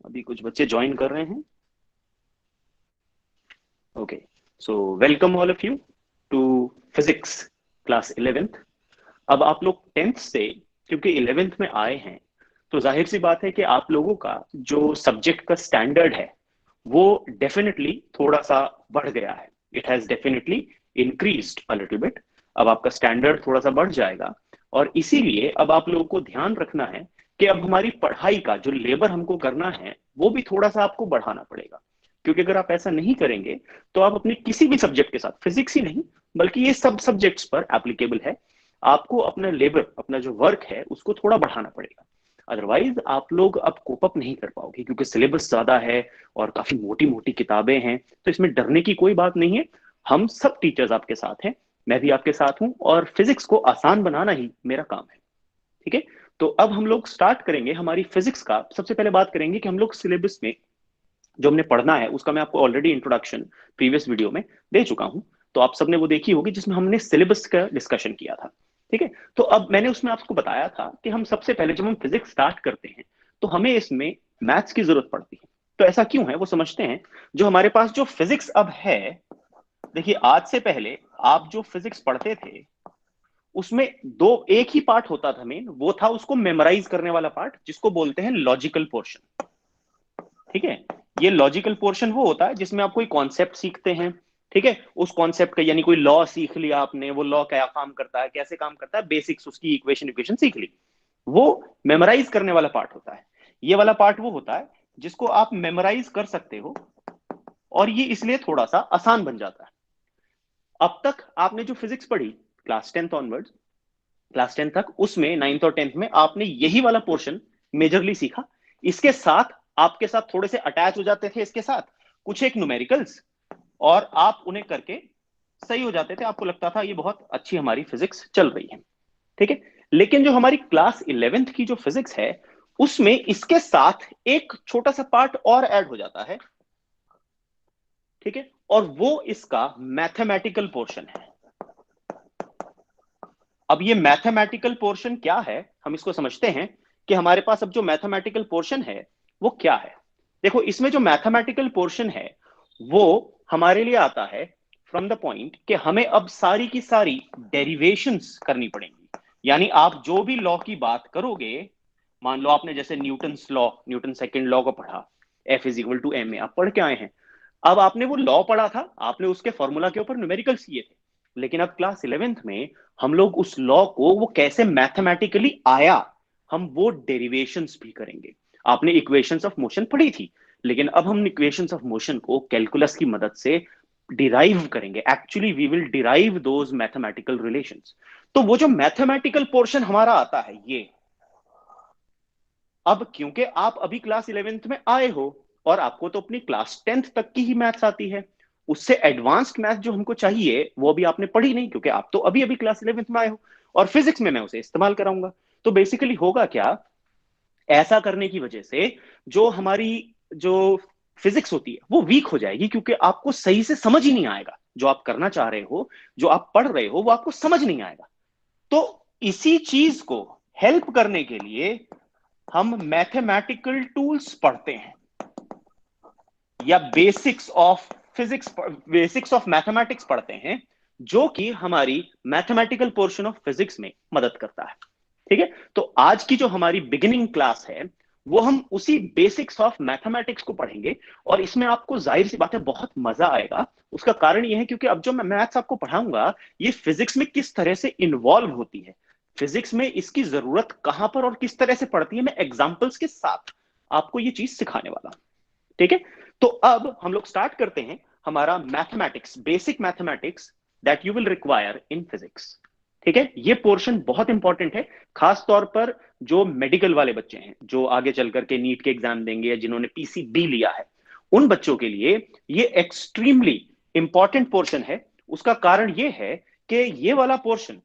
अभी कुछ बच्चे ज्वाइन कर रहे हैं। Okay, so welcome all of you to physics class 11th। अब आप लोग 10th से, क्योंकि 11th में आए हैं, तो जाहिर सी बात है कि आप लोगों का जो सब्जेक्ट का स्टैंडर्ड है वो डेफिनेटली थोड़ा सा बढ़ गया है। It has definitely increased a little bit. अब आपका स्टैंडर्ड थोड़ा सा बढ़ जाएगा, और इसीलिए अब आप लोगों को ध्यान रखना है कि अब हमारी पढ़ाई का जो लेबर हमको करना है वो भी थोड़ा सा आपको बढ़ाना पड़ेगा। क्योंकि अगर आप ऐसा नहीं करेंगे तो आप अपने किसी भी सब्जेक्ट के साथ, फिजिक्स ही नहीं बल्कि ये सब सब्जेक्ट्स पर एप्लीकेबल है, आपको अपना लेबर, अपना जो वर्क है उसको थोड़ा बढ़ाना पड़ेगा। अदरवाइज आप लोग अब कोप अप नहीं कर पाओगे, क्योंकि सिलेबस ज्यादा है और काफी मोटी मोटी किताबें हैं। तो इसमें डरने की कोई बात नहीं है। हम सब टीचर्स आपके साथ हैं, मैं भी आपके साथ हूं, और फिजिक्स को आसान बनाना ही मेरा काम है। ठीक है, तो अब हम लोग स्टार्ट करेंगे हमारी फिजिक्स का। सबसे पहले बात करेंगे कि हम लोग सिलेबस में जो हमने पढ़ना है उसका मैं आपको ऑलरेडी इंट्रोडक्शन प्रीवियस वीडियो में दे चुका हूं। तो आप सबने वो देखी होगी जिसमें हमने सिलेबस का डिस्कशन किया था। ठीक है, तो अब मैंने उसमें आपको बताया था कि हम सबसे पहले जब हम फिजिक्स स्टार्ट करते हैं तो हमें इसमें मैथ्स की जरूरत पड़ती है। तो ऐसा क्यों है वो समझते हैं। जो हमारे पास जो फिजिक्स अब है, देखिए आज से पहले आप जो फिजिक्स पढ़ते थे उसमें दो एक ही पार्ट होता था मेन, वो था उसको मेमोराइज करने वाला पार्ट जिसको बोलते हैं लॉजिकल पोर्शन। ठीक है, ये लॉजिकल पोर्शन वो होता है जिसमें आप कोई कॉन्सेप्ट सीखते हैं। ठीक है, उस कॉन्सेप्ट का यानी कोई लॉ सीख लिया आपने, वो लॉ क्या काम करता है, कैसे काम करता है, बेसिक्स उसकी इक्वेशन इक्वेशन सीख ली, वो मेमोराइज करने वाला पार्ट होता है। ये वाला पार्ट वो होता है जिसको आप मेमोराइज कर सकते हो, और ये इसलिए थोड़ा सा आसान बन जाता है। अब तक आपने जो फिजिक्स पढ़ी क्लास 10th ऑनवर्ड्स, क्लास 10 तक, उसमें 9th और 10th में आपने यही वाला पोर्शन मेजरली सीखा। इसके साथ आपके साथ थोड़े से अटैच हो जाते थे, इसके साथ कुछ एक न्यूमेरिकल्स, और आप उन्हें करके सही हो जाते थे। आपको लगता था ये बहुत अच्छी हमारी फिजिक्स चल रही है। ठीक है, लेकिन जो हमारी क्लास 11th की जो फिजिक्स है उसमें इसके साथ एक छोटा सा पार्ट और ऐड हो जाता है। ठीक है, और वो इसका मैथमेटिकल पोर्शन है। अब ये मैथमेटिकल पोर्शन क्या है, हम इसको समझते हैं कि हमारे पास अब जो मैथमेटिकल पोर्शन है वो क्या है। देखो, इसमें जो मैथमेटिकल पोर्शन है वो हमारे लिए आता है फ्रॉम द पॉइंट कि हमें अब सारी की सारी डेरिवेशंस करनी पड़ेंगी। यानी आप जो भी लॉ की बात करोगे, मान लो आपने जैसे Newton's law, Newton second law को पढ़ा, F is equal to M A आप पढ़ के आए हैं। अब आपने वो लॉ पढ़ा था, आपने उसके फॉर्मूला के ऊपर न्यूमेरिकल्स किए थे, लेकिन अब क्लास 11th में हम लोग उस लॉ को वो कैसे मैथमेटिकली आया, हम वो डेरिवेशंस भी करेंगे। आपने इक्वेशंस ऑफ मोशन पढ़ी थी, लेकिन अब हम इक्वेशंस ऑफ मोशन को कैलकुलस की मदद से डिराइव करेंगे। Actually we will derive those mathematical relations. तो वो जो मैथमेटिकल पोर्शन हमारा आता है ये, अब क्योंकि आप अभी क्लास 11th में आए हो और आपको तो अपनी क्लास 10th तक की ही मैथ्स आती है, उससे एडवांस्ड मैथ जो हमको चाहिए वो अभी आपने पढ़ी नहीं, क्योंकि आप तो अभी अभी क्लास 11th में आए हो, और फिजिक्स में मैं उसे इस्तेमाल कराऊंगा। तो बेसिकली होगा क्या, ऐसा करने की वजह से जो हमारी जो फिजिक्स होती है वो वीक हो जाएगी, क्योंकि आपको सही से समझ ही नहीं आएगा जो आप करना चाह रहे हो, जो आप पढ़ रहे हो वो आपको समझ नहीं आएगा। तो इसी चीज को हेल्प करने के लिए हम मैथमेटिकल टूल्स पढ़ते हैं, या basics of physics, basics of mathematics पढ़ते हैं, जो कि हमारी मैथमेटिकल पोर्शन ऑफ फिजिक्स में मदद करता है। ठीक है, तो आज की जो हमारी बिगिनिंग क्लास है वो हम उसी बेसिक्स ऑफ मैथमेटिक्स को पढ़ेंगे, और इसमें आपको जाहिर सी बात है बहुत मजा आएगा। उसका कारण यह है क्योंकि अब जो मैं मैथ्स आपको पढ़ाऊंगा ये फिजिक्स में किस तरह से इन्वॉल्व होती है, फिजिक्स में इसकी जरूरत कहां पर और किस तरह से पड़ती है, मैं एग्जाम्पल्स के साथ आपको ये चीज सिखाने वाला। ठीक है, तो अब हम लोग स्टार्ट करते हैं हमारा mathematics, basic mathematics that you will require in physics. ठीक है, ये पोर्शन बहुत इंपॉर्टेंट है, खास तौर पर जो मेडिकल वाले बच्चे हैं, जो आगे चल करके नीट के एग्जाम देंगे या जिन्होंने पीसीबी लिया है, उन बच्चों के लिए ये एक्सट्रीमली इंपॉर्टेंट पोर्शन है। उसका कारण ये है कि ये वाला पोर्शन,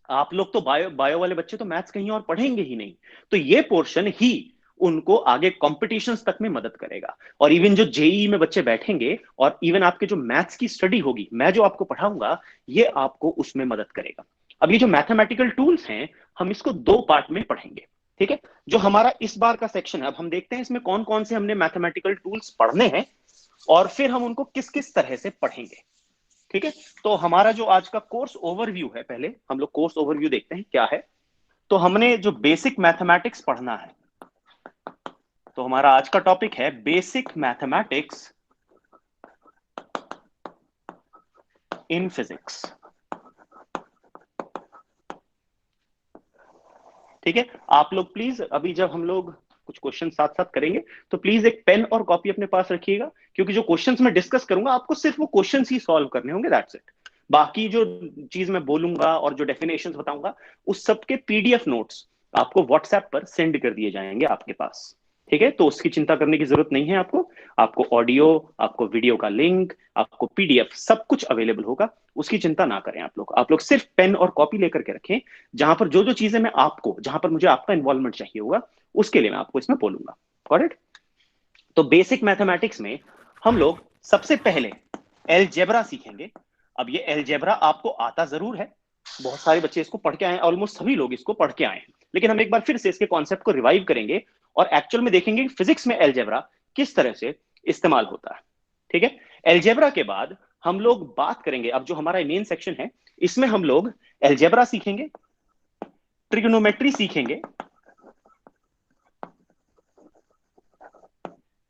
आप लोग तो बायो बायो वाले बच्चे तो मैथ्स कहीं और पढ़ेंगे ही नहीं, तो ये पोर्शन ही उनको आगे कॉम्पिटिशन्स तक में मदद करेगा। और इवन जो जेई में बच्चे बैठेंगे और इवन आपके जो मैथ्स की स्टडी होगी, मैं जो आपको पढ़ाऊंगा ये आपको उसमें मदद करेगा। अब ये जो मैथमेटिकल टूल्स हैं हम इसको दो पार्ट में पढ़ेंगे। ठीक है, जो हमारा इस बार का सेक्शन है, अब हम देखते हैं इसमें कौन कौन से हमने मैथमेटिकल टूल्स पढ़ने हैं और फिर हम उनको किस किस तरह से पढ़ेंगे। ठीक है, तो हमारा जो आज का कोर्स ओवरव्यू है, पहले हम लोग कोर्स ओवरव्यू देखते हैं क्या है। तो हमने जो बेसिक मैथमेटिक्स पढ़ना है, तो हमारा आज का टॉपिक है बेसिक मैथमेटिक्स इन फिजिक्स। ठीक है, आप लोग प्लीज अभी जब हम लोग कुछ क्वेश्चन साथ साथ करेंगे तो प्लीज एक पेन और कॉपी अपने पास रखिएगा, क्योंकि जो क्वेश्चंस मैं डिस्कस करूंगा आपको सिर्फ वो क्वेश्चंस ही सॉल्व करने होंगे, दैट्स इट। बाकी जो चीज मैं बोलूंगा और जो डेफिनेशंस बताऊंगा उस सब के पीडीएफ नोट्स आपको व्हाट्सएप पर सेंड कर दिए जाएंगे आपके पास। ठीक है, तो उसकी चिंता करने की जरूरत नहीं है आपको। आपको ऑडियो, आपको वीडियो का लिंक, आपको पीडीएफ सब कुछ अवेलेबल होगा, उसकी चिंता ना करें आप लोग। आप लोग सिर्फ पेन और कॉपी लेकर के रखें, जहां पर जो जो चीजें मैं आपको, जहां पर मुझे आपका इन्वॉल्वमेंट चाहिए होगा उसके लिए मैं आपको इसमें बोलूंगा। Got it? तो बेसिक मैथमेटिक्स में हम लोग सबसे पहले एलजेब्रा सीखेंगे। अब ये एलजेब्रा आपको आता जरूर है, बहुत सारे बच्चे इसको पढ़ के आए हैं, ऑलमोस्ट सभी लोग इसको पढ़ के आए हैं, लेकिन हम एक बार फिर से इसके कॉन्सेप्ट को रिवाइव करेंगे और एक्चुअल में देखेंगे कि फिजिक्स में एलजेब्रा किस तरह से इस्तेमाल होता है। ठीक है, एलजेब्रा के बाद हम लोग बात करेंगे, अब जो हमारा मेन सेक्शन है इसमें हम लोग एलजेब्रा सीखेंगे, ट्रिग्नोमेट्री सीखेंगे,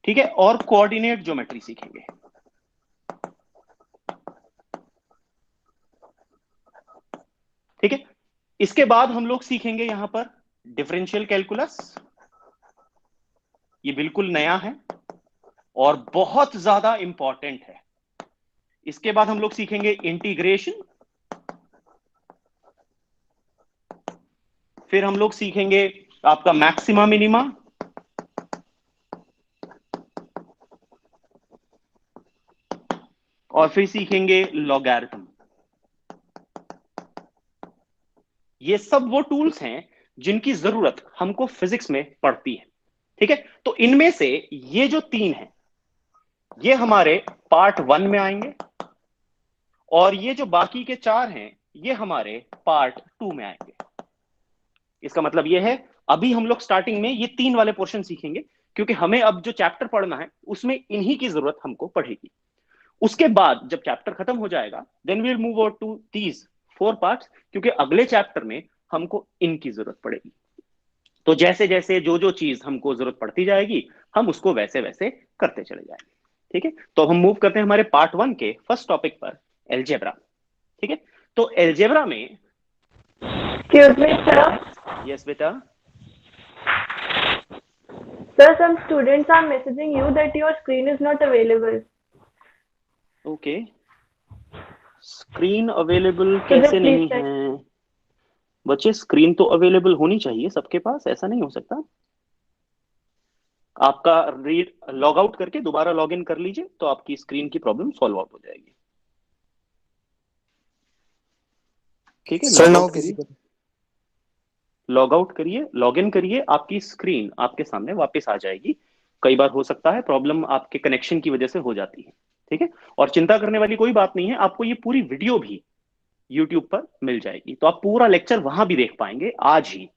ठीक है, और कोऑर्डिनेट ज्योमेट्री सीखेंगे। ठीक है, इसके बाद हम लोग सीखेंगे यहां पर डिफरेंशियल कैलकुलस, ये बिल्कुल नया है और बहुत ज्यादा इंपॉर्टेंट है। इसके बाद हम लोग सीखेंगे इंटीग्रेशन, फिर हम लोग सीखेंगे आपका मैक्सिमा मिनिमा, और फिर सीखेंगे लॉगरिथम। ये सब वो टूल्स हैं जिनकी जरूरत हमको फिजिक्स में पड़ती है। ठीक है, तो इनमें से ये जो तीन हैं ये हमारे पार्ट 1 में आएंगे और ये जो बाकी के 4 हैं ये हमारे पार्ट 2 में आएंगे। इसका मतलब ये है अभी हम लोग स्टार्टिंग में ये 3 वाले पोर्शन सीखेंगे, क्योंकि हमें अब जो चैप्टर पढ़ना है उसमें इन्हीं की जरूरत हमको पड़ेगी। उसके बाद जब चैप्टर खत्म हो जाएगा then we will move on to these 4 parts, क्योंकि अगले चैप्टर में हमको इनकी जरूरत पड़ेगी। तो जैसे जैसे जो जो चीज हमको जरूरत पड़ती जाएगी हम उसको वैसे वैसे करते चले जाएंगे। ठीक है, तो हम मूव करते हैं हमारे पार्ट 1 के फर्स्ट टॉपिक पर, एलजेब्रा। ठीक है, तो एलजेब्रा में Excuse me, sir. यस बेटा। Sir, some students are messaging you that your screen is not available. Okay, screen available Could you कैसे please नहीं check? है बच्चे? स्क्रीन तो अवेलेबल होनी चाहिए सबके पास, ऐसा नहीं हो सकता। आपका रीड लॉग आउट करके दोबारा लॉग इन कर लीजिए तो आपकी स्क्रीन की प्रॉब्लम सॉल्व आउट हो जाएगी। ठीक है, सर लॉग नाउ आउट करिए, विजिबल। लॉग आउट करिए, लॉग इन करिए, आपकी स्क्रीन आपके सामने वापस आ जाएगी। कई बार हो सकता है प्रॉब्लम आपके कनेक्शन की वजह से हो जाती है। ठीक है, और चिंता करने वाली कोई बात नहीं है, आपको ये पूरी वीडियो भी यूट्यूब पर मिल जाएगी, तो आप पूरा लेक्चर वहां भी देख पाएंगे आज ही,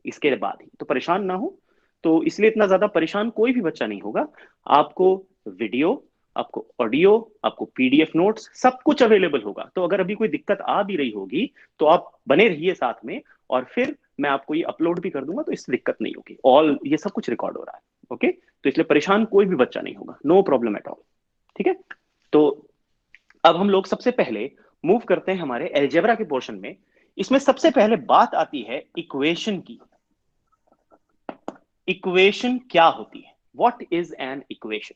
इसके बाद ही, तो परेशान ना हो। तो इसलिए इतना ज्यादा परेशान कोई भी बच्चा नहीं होगा। आपको वीडियो, आपको ऑडियो, आपको पीडीएफ नोट्स सब कुछ अवेलेबल होगा। तो अगर अभी कोई दिक्कत आ भी रही होगी तो आप बने रहिए साथ में, और फिर मैं आपको ये अपलोड भी कर दूंगा तो इससे दिक्कत नहीं होगी। ऑल ये सब कुछ रिकॉर्ड हो रहा है, ओके? तो इसलिए परेशान कोई भी बच्चा नहीं होगा, नो प्रॉब्लम एट ऑल। ठीक है, तो अब हम लोग सबसे पहले मूव करते हैं हमारे एलजेब्रा के पोर्शन में। इसमें सबसे पहले बात आती है इक्वेशन की। इक्वेशन क्या होती है? What is an equation?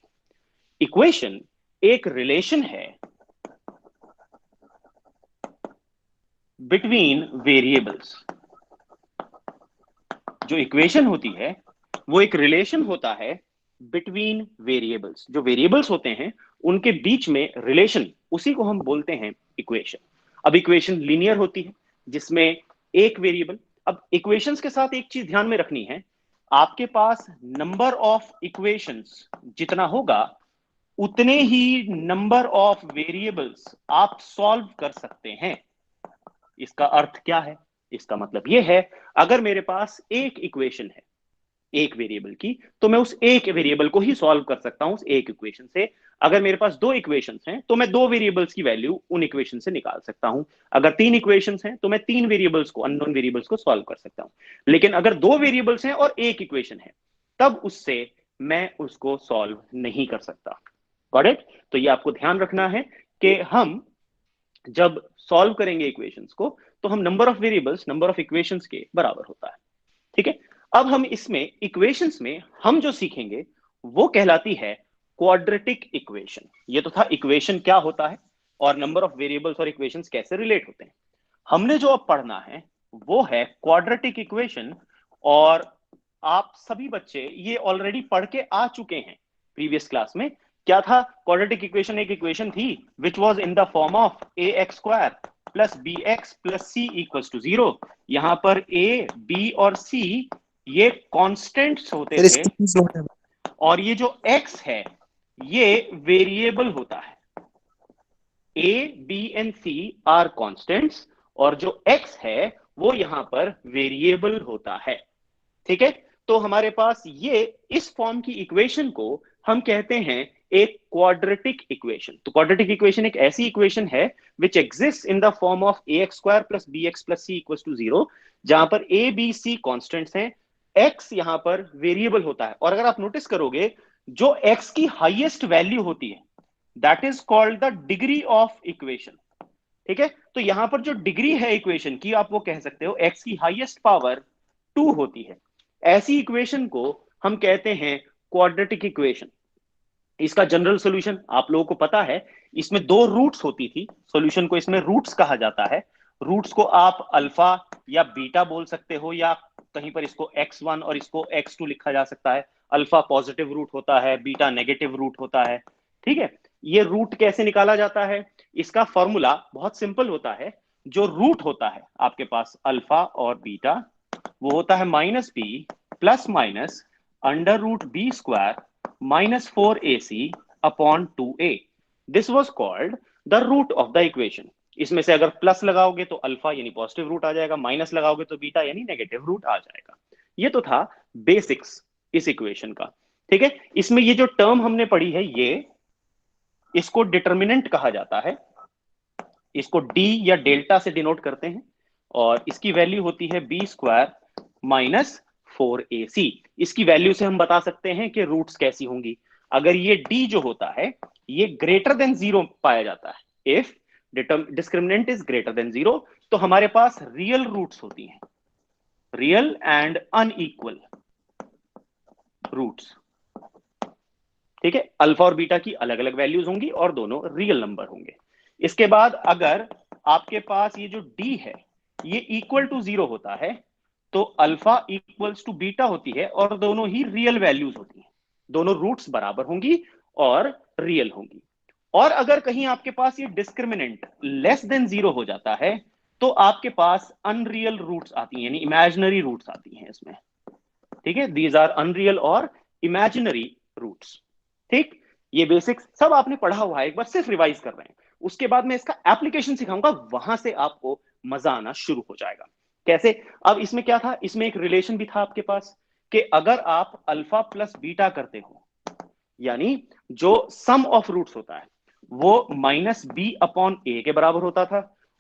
Equation एक रिलेशन है बिटवीन वेरिएबल्स। जो इक्वेशन होती है वो एक रिलेशन होता है बिटवीन वेरिएबल्स। जो वेरिएबल्स होते हैं उनके बीच में रिलेशन, उसी को हम बोलते हैं इक्वेशन। अब इक्वेशन लीनियर होती है जिसमें एक वेरिएबल, अब इक्वेशंस के साथ एक चीज ध्यान में रखनी है, आपके पास नंबर ऑफ इक्वेशंस जितना होगा उतने ही नंबर ऑफ वेरिएबल्स आप सॉल्व कर सकते हैं। इसका अर्थ क्या है? इसका मतलब ये है, अगर मेरे पास एक इक्वेशन है एक वेरिएबल की, तो मैं उस एक वेरिएबल को ही सॉल्व कर सकता हूं उस एक इक्वेशन से। अगर मेरे पास दो इक्वेशंस हैं तो मैं दो वेरिएबल्स की वैल्यू उन इक्वेशन से निकाल सकता हूं। अगर तीन इक्वेशंस हैं तो मैं तीन वेरिएबल्स को, अननोन वेरिएबल्स को सॉल्व कर सकता हूं। लेकिन अगर दो वेरिएबल्स हैं और एक इक्वेशन है, तब उससे मैं उसको सॉल्व नहीं कर सकता। Got it? तो ये आपको ध्यान रखना है कि हम जब सॉल्व करेंगे इक्वेशंस को, तो हम number of variables number of equations के बराबर होता है। ठीक है? अब हम इसमें इक्वेशंस में हम जो सीखेंगे वो कहलाती है क्वाड्रेटिक इक्वेशन। ये तो था इक्वेशन क्या होता है और नंबर ऑफ वेरिएबल्स और इक्वेशंस कैसे रिलेट होते हैं। हमने जो अब पढ़ना है वो है क्वाड्रेटिक इक्वेशन। और आप सभी बच्चे ये ऑलरेडी पढ़ के आ चुके हैं प्रीवियस क्लास में। क्या था क्वाड्रेटिक इक्वेशन? एक इक्वेशन थी which was in the form of A X square plus B X plus C equals to zero. यहां पर ए बी और सी ये कांस्टेंट्स होते थे, और ये जो x है ये वेरिएबल होता है। a b and c are constants, और जो x है वो यहां पर वेरिएबल होता है। ठीक है? तो हमारे पास ये इस फॉर्म की इक्वेशन को हम कहते हैं एक क्वाड्रेटिक इक्वेशन। तो क्वाड्रेटिक इक्वेशन एक ऐसी इक्वेशन है which exist in the form of A X square plus B X plus C equal to zero, जहां पर ए बी सी कॉन्स्टेंट्स हैं, एक्स यहां पर वेरिएबल होता है। और अगर आप नोटिस करोगे, जो एक्स की हाईएस्ट वैल्यू होती है that is called the degree of equation. ठीक है? तो यहां पर जो डिग्री है इक्वेशन की, आप वो कह सकते हो एक्स की हाईएस्ट पावर 2 होती है। ऐसी इक्वेशन को हम कहते हैं क्वाड्रेटिक इक्वेशन। इसका जनरल सॉल्यूशन आप लोगों को पता है, इसमें दो रूट्स होती थी। सॉल्यूशन को इसमें रूट्स कहा जाता है। रूट्स को आप अल्फा या बीटा बोल सकते हो, या कहीं पर इसको x1 और इसको x2 लिखा जा सकता है। अल्फा पॉजिटिव रूट होता है, बीटा नेगेटिव रूट होता है। ठीक है? ये रूट कैसे निकाला जाता है? इसका फॉर्मूला बहुत सिंपल होता है। जो रूट होता है आपके पास अल्फा और बीटा, वो होता है minus B plus minus under root B square minus 4ac upon 2a। This was called the root of the equation. इसमें से अगर प्लस लगाओगे तो अल्फा यानी पॉजिटिव रूट आ जाएगा, माइनस लगाओगे तो बीटा यानी नेगेटिव रूट आ जाएगा। ये तो था बेसिक्स इस इक्वेशन का। ठीक है? इसमें ये जो टर्म हमने पढ़ी है, ये इसको डिटर्मिनेंट कहा जाता है। इसको डी या डेल्टा से डिनोट करते हैं, और इसकी वैल्यू होती है बी स्क्वायर माइनस 4ac। इसकी वैल्यू से हम बता सकते हैं कि रूट्स कैसी होंगी। अगर ये d जो होता है ये ग्रेटर देन जीरो पाया जाता है, if discriminant is greater than zero, तो हमारे पास रियल रूट्स होती हैं, रियल एंड अनइक्वल रूट्स। ठीक है? अल्फा और बीटा की अलग अलग वैल्यूज होंगी और दोनों रियल नंबर होंगे। इसके बाद अगर आपके पास ये जो d है ये इक्वल टू जीरो होता है, तो अल्फा इक्वल्स टू बीटा होती है और दोनों ही रियल वैल्यूज होती हैं। दोनों रूट्स बराबर होंगी और रियल होंगी। और अगर कहीं आपके पास ये डिस्क्रिमिनेंट लेस देन जीरो हो जाता है, तो आपके पास अनरियल रूट्स आती हैं, यानी इमेजिनरी रूट्स आती हैं इसमें। ठीक है? दीज आर अनरियल और इमेजिनरी रूट्स। ठीक? ये बेसिक्स सब आपने पढ़ा हुआ है, एक बार सिर्फ रिवाइज कर रहे हैं। उसके बाद मैं इसका एप्लीकेशन सिखाऊंगा, वहां से आपको मजा आना शुरू हो जाएगा। कैसे? अब इसमें क्या था, इसमें एक रिलेशन भी था आपके पास कि अगर आप अल्फा प्लस बीटा करते हो, यानी जो सम ऑफ रूट्स होता है वो माइनस बी अपॉन ए के बराबर होता था,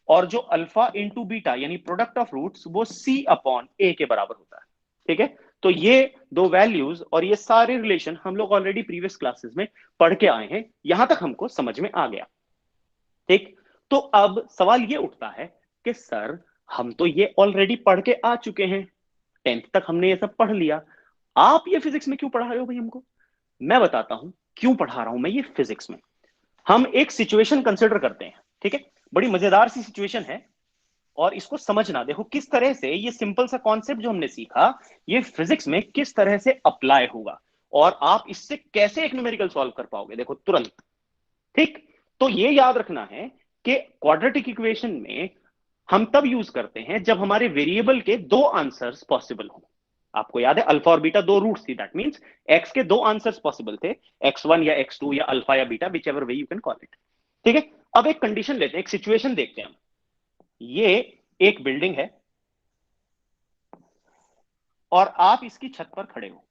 और जो अल्फा इंटू बीटा यानी प्रोडक्ट ऑफ रूट्स वो सी अपॉन ए के बराबर होता है। ठीक है? तो ये दो वैल्यूज और ये सारे रिलेशन हम लोग ऑलरेडी प्रीवियस क्लासेस में पढ़ के आए हैं, यहां तक हमको समझ में आ गया। ठीक? तो अब सवाल ये उठता है कि सर हम तो ये ऑलरेडी पढ़ के आ चुके हैं, 10th तक हमने ये सब पढ़ लिया, आप ये फिजिक्स में क्यों पढ़ा रहे हो भाई हमको? मैं बताता हूं क्यों पढ़ा रहा हूं मैं ये फिजिक्स में। हम एक सिचुएशन कंसिडर करते हैं। ठीक है? बड़ी मजेदार सी सिचुएशन है, और इसको समझना, देखो किस तरह से ये सिंपल सा कॉन्सेप्ट जो हमने सीखा ये फिजिक्स में किस तरह से अप्लाई होगा, और आप इससे कैसे एक न्यूमेरिकल सॉल्व कर पाओगे, देखो तुरंत। ठीक? तो ये याद रखना है कि क्वाड्रेटिक इक्वेशन में हम तब यूज करते हैं जब हमारे वेरिएबल के दो आंसर्स पॉसिबल हो। आपको याद है अल्फा और बीटा दो रूट्स थी, दैट मींस एक्स के दो आंसर्स पॉसिबल थे, x1 या x2 या अल्फा या beta, which ever way you can call it. ठीक है? अब एक कंडीशन लेते हैं, एक सिचुएशन देखते हैं हम। ये एक बिल्डिंग है, और आप इसकी छत पर खड़े हो,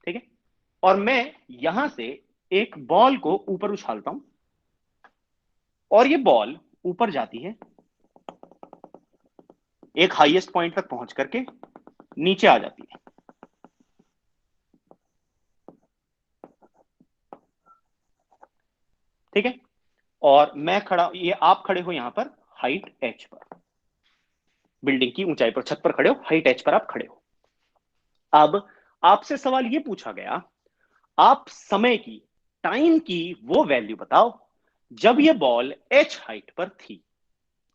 ठीक है, और मैं यहां से एक बॉल को ऊपर उछालता हूं और ये बॉल ऊपर जाती है, एक हाईएस्ट पॉइंट तक पहुंच करके नीचे आ जाती है, ठीक है, और मैं खड़ा, ये आप खड़े हो यहां पर हाइट h पर, बिल्डिंग की ऊंचाई पर, छत पर खड़े हो, हाइट h पर आप खड़े हो। अब आपसे सवाल ये पूछा गया, आप समय की, टाइम की वो वैल्यू बताओ जब ये बॉल h हाइट पर थी।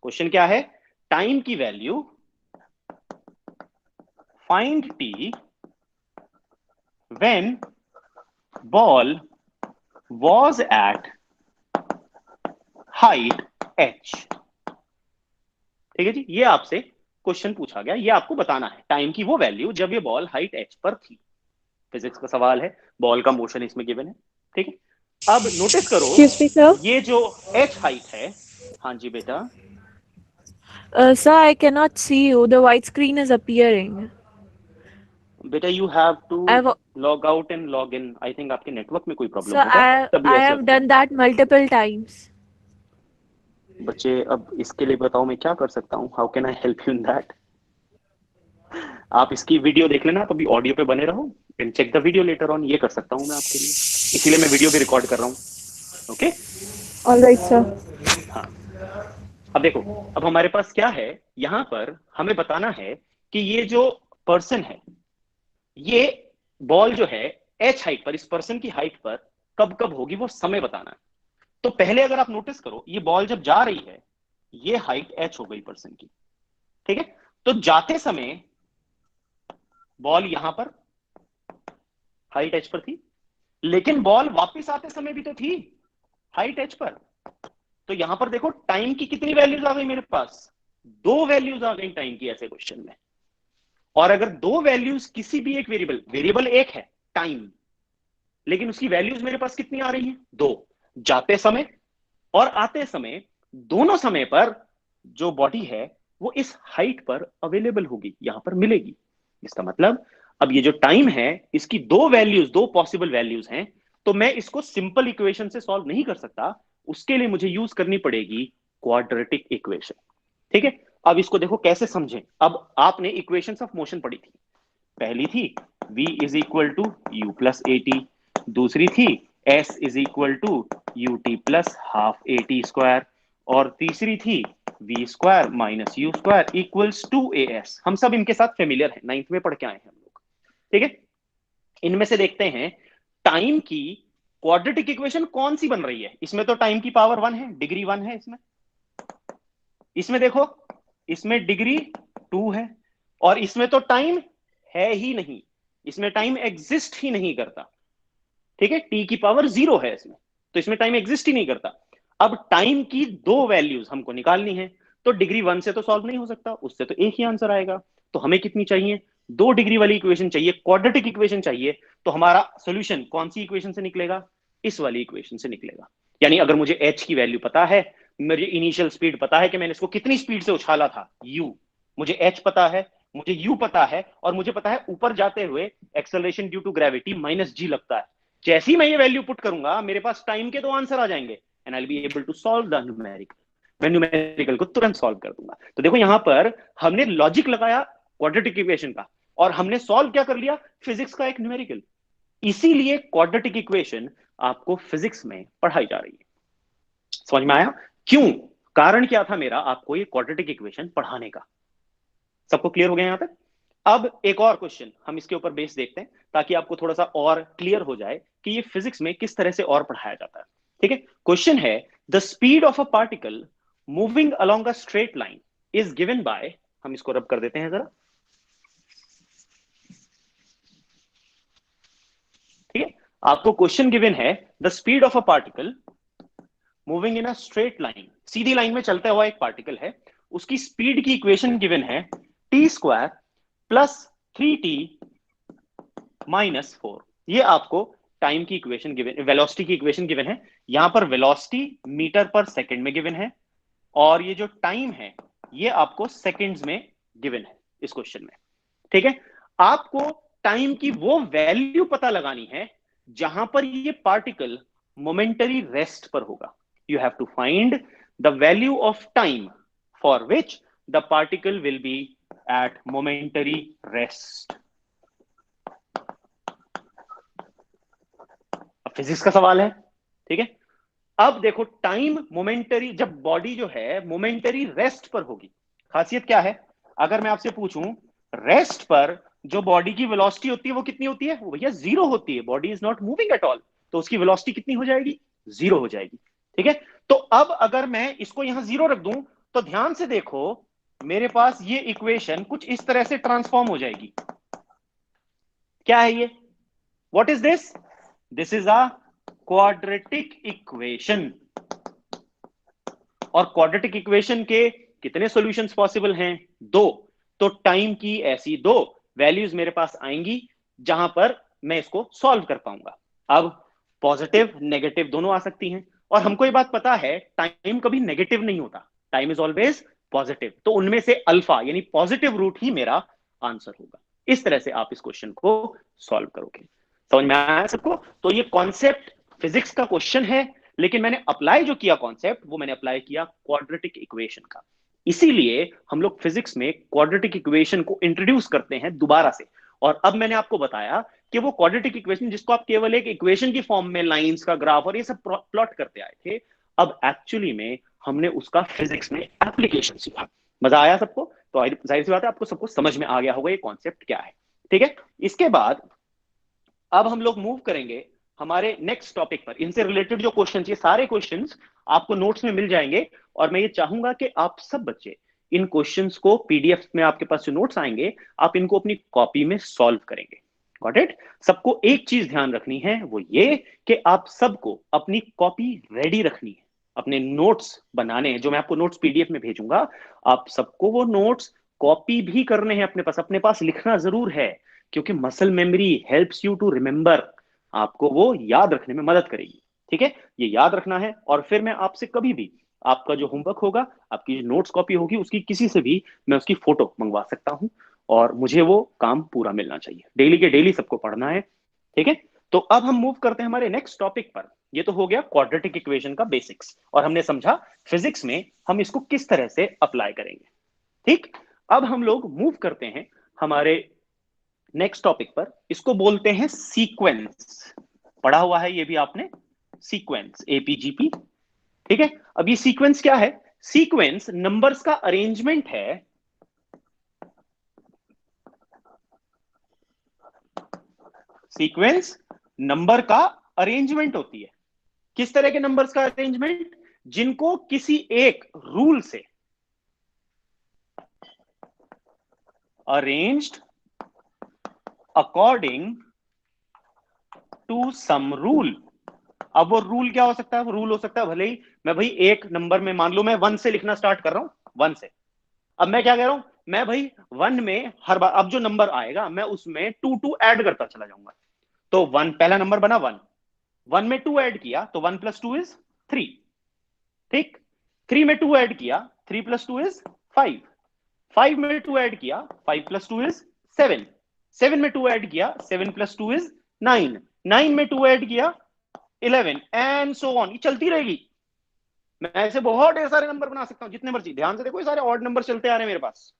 क्वेश्चन क्या है, टाइम की value, find t when ball was at height h। ठीक है जी, ये आपसे क्वेश्चन पूछा गया, ये आपको बताना है टाइम की वो वैल्यू जब ये बॉल हाइट h पर थी। फिजिक्स का सवाल है, बॉल का मोशन इसमें गिवन है, ठीक है। अब नोटिस करो, Excuse me, sir. ये जो h हाइट है, हाँ जी बेटा, Sir, I cannot see you. The white screen is appearing. बेटा you have to I've log out and log in. I think आपके नेटवर्क में कोई प्रॉब्लम sir, होगा, I तभी I ऐसे have होता है। done that multiple times. बच्चे अब इसके लिए बताओ मैं क्या कर सकता हूँ, how can I help you in that. आप इसकी वीडियो देख लेना, तभी ऑडियो पे बने रहो, can check the video later on, ये कर सकता हूँ मैं आपके लिए, इसीलिए मैं वीडियो भी रिकॉर्ड कर रहा हूँ। Okay, All right, sir. हाँ। अब देखो, अब हमारे पास क्या है, यहां पर हमें बताना है कि ये जो पर्सन है, ये बॉल जो है h हाइट पर, इस पर्सन की हाइट पर कब कब होगी वो समय बताना है। तो पहले अगर आप नोटिस करो, ये बॉल जब जा रही है, ये हाइट h हो गई पर्सन की, ठीक है, तो जाते समय बॉल यहां पर हाइट h पर थी, लेकिन बॉल वापस आते समय भी तो थी हाइट h पर। तो यहां पर देखो टाइम की कितनी वैल्यूज आ गई मेरे पास, दो वैल्यूज आ गई टाइम की ऐसे क्वेश्चन में। और अगर दो वैल्यूज किसी भी एक वेरिएबल, वेरिएबल एक है टाइम, लेकिन उसकी वैल्यूज मेरे पास कितनी आ रही हैं, दो, जाते समय और आते समय, दोनों समय पर जो बॉडी है वो इस हाइट पर अवेलेबल होगी, यहां पर मिलेगी। इसका मतलब अब ये जो टाइम है, इसकी दो वैल्यूज, दो पॉसिबल वैल्यूज हैं, तो मैं इसको सिंपल इक्वेशन से सॉल्व नहीं कर सकता, उसके लिए मुझे यूज करनी पड़ेगी क्वाड्रेटिक इक्वेशन, ठीक है। अब इसको देखो कैसे समझें। अब आपने इक्वेशंस ऑफ मोशन पढ़ी थी, पहली थी v is equal to U plus A T, दूसरी थी s is equal to U T plus half A T square, और तीसरी थी v square minus U square equals to A S. हम सब इनके साथ फेमिलियर हैं, 9th में पढ़ के आए हैं हम लोग, ठीक है। इनमें से देखते हैं टाइम की क्वाड्रेटिक इक्वेशन कौन सी बन रही है। इसमें तो टाइम की पावर 1 है, डिग्री 1 है इसमें, इसमें देखो, इसमें डिग्री 2 है, और इसमें तो टाइम है ही नहीं, इसमें टाइम एग्जिस्ट ही नहीं करता, ठीक है, टी की पावर 0 है इसमें, तो इसमें टाइम एग्जिस्ट ही नहीं करता। अब टाइम की दो वैल्यूज हमको निकालनी है, तो डिग्री 1 से तो सॉल्व नहीं हो सकता, उससे तो एक ही आंसर आएगा। तो हमें कितनी चाहिए, 2 डिग्री वाली इक्वेशन चाहिए, क्वाड्रेटिक इक्वेशन चाहिए। तो हमारा सोल्यूशन कौन सी इक्वेशन से निकलेगा, इस वाली इक्वेशन से निकलेगा। यानी अगर मुझे h की वैल्यू पता है, मुझे इनिशियल स्पीड पता है कि मैंने इसको कितनी स्पीड से उछाला था u, मुझे h पता है, मुझे u पता है, और मुझे पता है ऊपर जाते हुए acceleration due to gravity minus g लगता है। जैसे ही मैं ये वैल्यू पुट करूंगा, मेरे पास टाइम के दो आंसर आ जाएंगे, and I will be able to solve the numerical. मैं न्यूमेरिकल को तुरंत सॉल्व कर दूंगा। तो देखो यहां पर हमने लॉजिक लगाया क्वाड्रेटिक इक्वेशन का, और हमने सॉल्व क्या कर लिया, फिजिक्स का एक न्यूमेरिकल। इसीलिए क्वाड्रेटिक इक्वेशन आपको फिजिक्स में पढ़ाई जा रही है। समझ में आया क्यों, कारण क्या था मेरा आपको ये क्वाड्रेटिक इक्वेशन पढ़ाने का। सबको क्लियर हो गया यहां तक। अब एक और क्वेश्चन हम इसके ऊपर बेस देखते हैं, ताकि आपको थोड़ा सा और क्लियर हो जाए कि ये फिजिक्स में किस तरह से और पढ़ाया जाता है, ठीक है। क्वेश्चन है, the speed of a particle moving along a straight line is given by, हम इसको रब कर देते हैं जरा, ठीक है। आपको क्वेश्चन गिवन है, the speed of a particle moving in a straight line, Sidhi line में चलता हुआ एक पार्टिकल है, उसकी स्पीड की इक्वेशन गिवन है T square plus 3t minus 4। ये आपको टाइम की इक्वेशन गिवन, वेलोसिटी की इक्वेशन गिवन है। यहां पर वेलोसिटी मीटर पर सेकंड में गिवन है, और ये जो टाइम है ये आपको सेकंड्स में गिवन है इस क्वेश्चन में, ठीक है। आपको टाइम की वो वैल्यू पता लगानी है जहां पर ये पार्टिकल मोमेंटरी रेस्ट पर होगा। You have to find the value of time for which the particle will be at momentary rest. अब फिजिक्स का सवाल है, ठीक है। अब देखो टाइम मोमेंटरी, जब बॉडी जो है मोमेंटरी रेस्ट पर होगी, खासियत क्या है? अगर मैं आपसे पूछूं रेस्ट पर जो बॉडी की वेलोसिटी होती है वो कितनी होती है? वो भैया जीरो होती है। Body is not moving at all, तो उसकी वेलोसिटी कितनी हो जाएगी? जीरो हो जाएगी, ठीक है। तो अब अगर मैं इसको यहां जीरो रख दूं तो ध्यान से देखो मेरे पास ये इक्वेशन कुछ इस तरह से ट्रांसफॉर्म हो जाएगी। क्या है ये? What is this? This is a quadratic equation. और क्वाड्रेटिक इक्वेशन के कितने सॉल्यूशंस पॉसिबल हैं? दो। तो टाइम की ऐसी दो वैल्यूज मेरे पास आएंगी जहां पर मैं इसको सॉल्व कर पाऊंगा। अब पॉजिटिव नेगेटिव दोनों आ सकती हैं, और हमको ये बात पता है टाइम कभी नेगेटिव नहीं होता, टाइम इज ऑलवेज पॉजिटिव। तो उनमें से अल्फा यानी पॉजिटिव रूट ही मेरा आंसर होगा। इस तरह से आप इस क्वेश्चन को सॉल्व करोगे। समझ में आया सबको? तो ये कॉन्सेप्ट फिजिक्स का क्वेश्चन है, लेकिन मैंने अप्लाई जो किया कॉन्सेप्ट, वो मैंने अप्लाई किया क्वाड्रेटिक इक्वेशन का। इसीलिए हम लोग फिजिक्स में क्वाड्रेटिक इक्वेशन को इंट्रोड्यूस करते हैं दोबारा से। और अब मैंने आपको बताया कि वो क्वाड्रेटिक इक्वेशन जिसको आप केवल एक इक्वेशन की फॉर्म में लाइंस का ग्राफ और ये सब प्लॉट करते आए थे, अब एक्चुअली में हमने उसका फिजिक्स में एप्लीकेशन सीखा। मजा आया सबको? तो जाहिर सी बात है आपको सबको समझ में आ गया होगा ये कॉन्सेप्ट क्या है, ठीक है। इसके बाद अब हम लोग मूव करेंगे हमारे नेक्स्ट टॉपिक पर। इनसे रिलेटेड जो क्वेश्चंस, ये सारे क्वेश्चंस आपको नोट्स में मिल जाएंगे, और मैं ये चाहूंगा कि आप सब बच्चे इन क्वेश्चंस को पीडीएफ में, आपके पास जो नोट्स आएंगे, आप इनको अपनी कॉपी में सॉल्व करेंगे। Got it? सबको एक चीज ध्यान रखनी है, वो ये कि आप सबको अपनी कॉपी रेडी रखनी है, अपने नोट्स बनाने हैं। जो मैं आपको नोट्स पीडीएफ में भेजूंगा, आप सबको वो नोट्स कॉपी भी करने हैं अपने पास लिखना जरूर है, क्योंकि muscle memory helps you to remember. आपको वो याद रखने में मदद करेगी, ठीक है। ये याद रखना है, और फिर मैं आपसे कभी भी आपका जो होमवर्क होगा, आपकी जो नोट्स कॉपी होगी, उसकी किसी से भी मैं उसकी फोटो मंगवा सकता हूं, और मुझे वो काम पूरा मिलना चाहिए। डेली के डेली सबको पढ़ना है, ठीक है। तो अब हम मूव करते हैं हमारे नेक्स्ट टॉपिक पर। ये तो हो गया क्वाड्रेटिक इक्वेशन का बेसिक्स, और हमने समझा फिजिक्स में हम इसको किस तरह से अप्लाई करेंगे, ठीक। अब हम लोग मूव करते हैं हमारे नेक्स्ट टॉपिक पर। इसको बोलते हैं सीक्वेंस। पढ़ा हुआ है ये भी आपने, सीक्वेंस, एपीजीपी, ठीक है। अब ये सीक्वेंस क्या है? सीक्वेंस नंबर्स का अरेंजमेंट है। सीक्वेंस नंबर का अरेंजमेंट होती है। किस तरह के नंबर्स का अरेंजमेंट? जिनको किसी एक रूल से arranged according to some rule. अब वो रूल क्या हो सकता है? वो रूल हो सकता है, भले ही मैं भाई एक नंबर में, मान लो मैं 1 से लिखना स्टार्ट कर रहा हूं, 1 से। अब मैं क्या कह रहा हूं? मैं भाई 1 में हर बार अब जो नंबर आएगा मैं उसमें 2 ऐड करता चला जाऊंगा। तो 1 पहला नंबर बना 1, 1 में 2 ऐड किया तो 1 + 2 इज 3, ठीक। 3 में 2 ऐड किया, 3 + 2 इज 5, 5 में 2 ऐड किया, 5 + 2 इज 7, 7 में 2 ऐड किया, 7 + 2 इज 9, 9 में 2 ऐड किया 11, एंड सो ऑन। ये चलती रहेगी। मैं ऐसे बहुत ढेर सारे नंबर बना सकता हूं, जितने मर्जी। ध्यान से देखो, ये सारे ऑड नंबर चलते आ रहे हैं मेरे पास,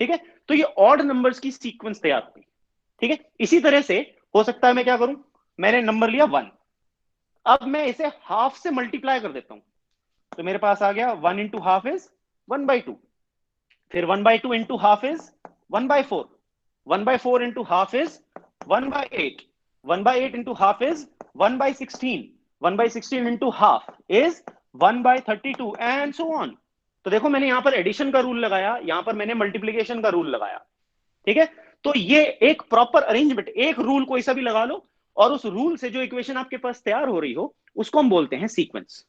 ठीक है। तो ये ऑड नंबर्स की सीक्वेंस तैयार हुई, ठीक है। इसी तरह से हो सकता है मैं क्या करूं, मैंने नंबर लिया 1, अब मैं इसे हाफ से मल्टीप्लाई कर देता हूं, तो मेरे पास आ गया 1 × हाफ इज 1/2, फिर 1/2 × half is 1/4, 1/4 × half is 1/8, 1/8 × half is 1/16, 1/16 × half is 1/32, and so on. तो देखो मैंने यहां पर एडिशन का रूल लगाया, यहां पर मैंने मल्टीप्लीकेशन का रूल लगाया, ठीक है। तो ये एक प्रॉपर अरेंजमेंट, एक रूल कोई सा भी लगा लो, और उस रूल से जो इक्वेशन आपके पास तैयार हो रही हो उसको हम बोलते हैं सीक्वेंस।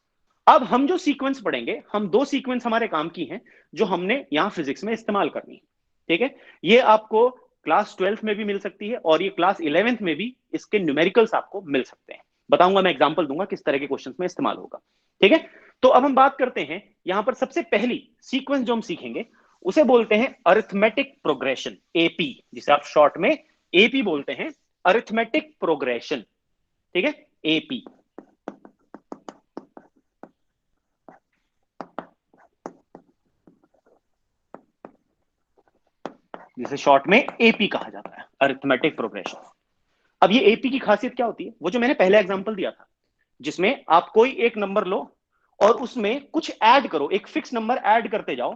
अब हम जो सीक्वेंस पढ़ेंगे, हम 2 सीक्वेंस हमारे काम की हैं जो हमने यहां फिजिक्स में इस्तेमाल करनी है, ठीक है। ये आपको क्लास 12th में भी मिल सकती है, और ये क्लास 11th में भी इसके न्यूमेरिकल्स आपको मिल सकते हैं। बताऊंगा, मैं एग्जांपल दूंगा किस तरह के क्वेश्चंस में इस्तेमाल होगा, ठीक है। तो अब हम बात करते हैं यहां पर सबसे पहली सीक्वेंस जो हम सीखेंगे उसे बोलते हैं अरिथमेटिक प्रोग्रेशन, एपी, जिसे आप शॉर्ट में एपी बोलते हैं, अरिथमेटिक प्रोग्रेशन। ठीक है, एपी। जिसे शॉर्ट में एपी कहा जाता है, अरिथमेटिक प्रोग्रेशन। अब ये एपी की खासियत क्या होती है, वो जो मैंने पहले एग्जांपल दिया था, जिसमें आप कोई एक नंबर लो और उसमें कुछ ऐड करो, एक फिक्स नंबर ऐड करते जाओ,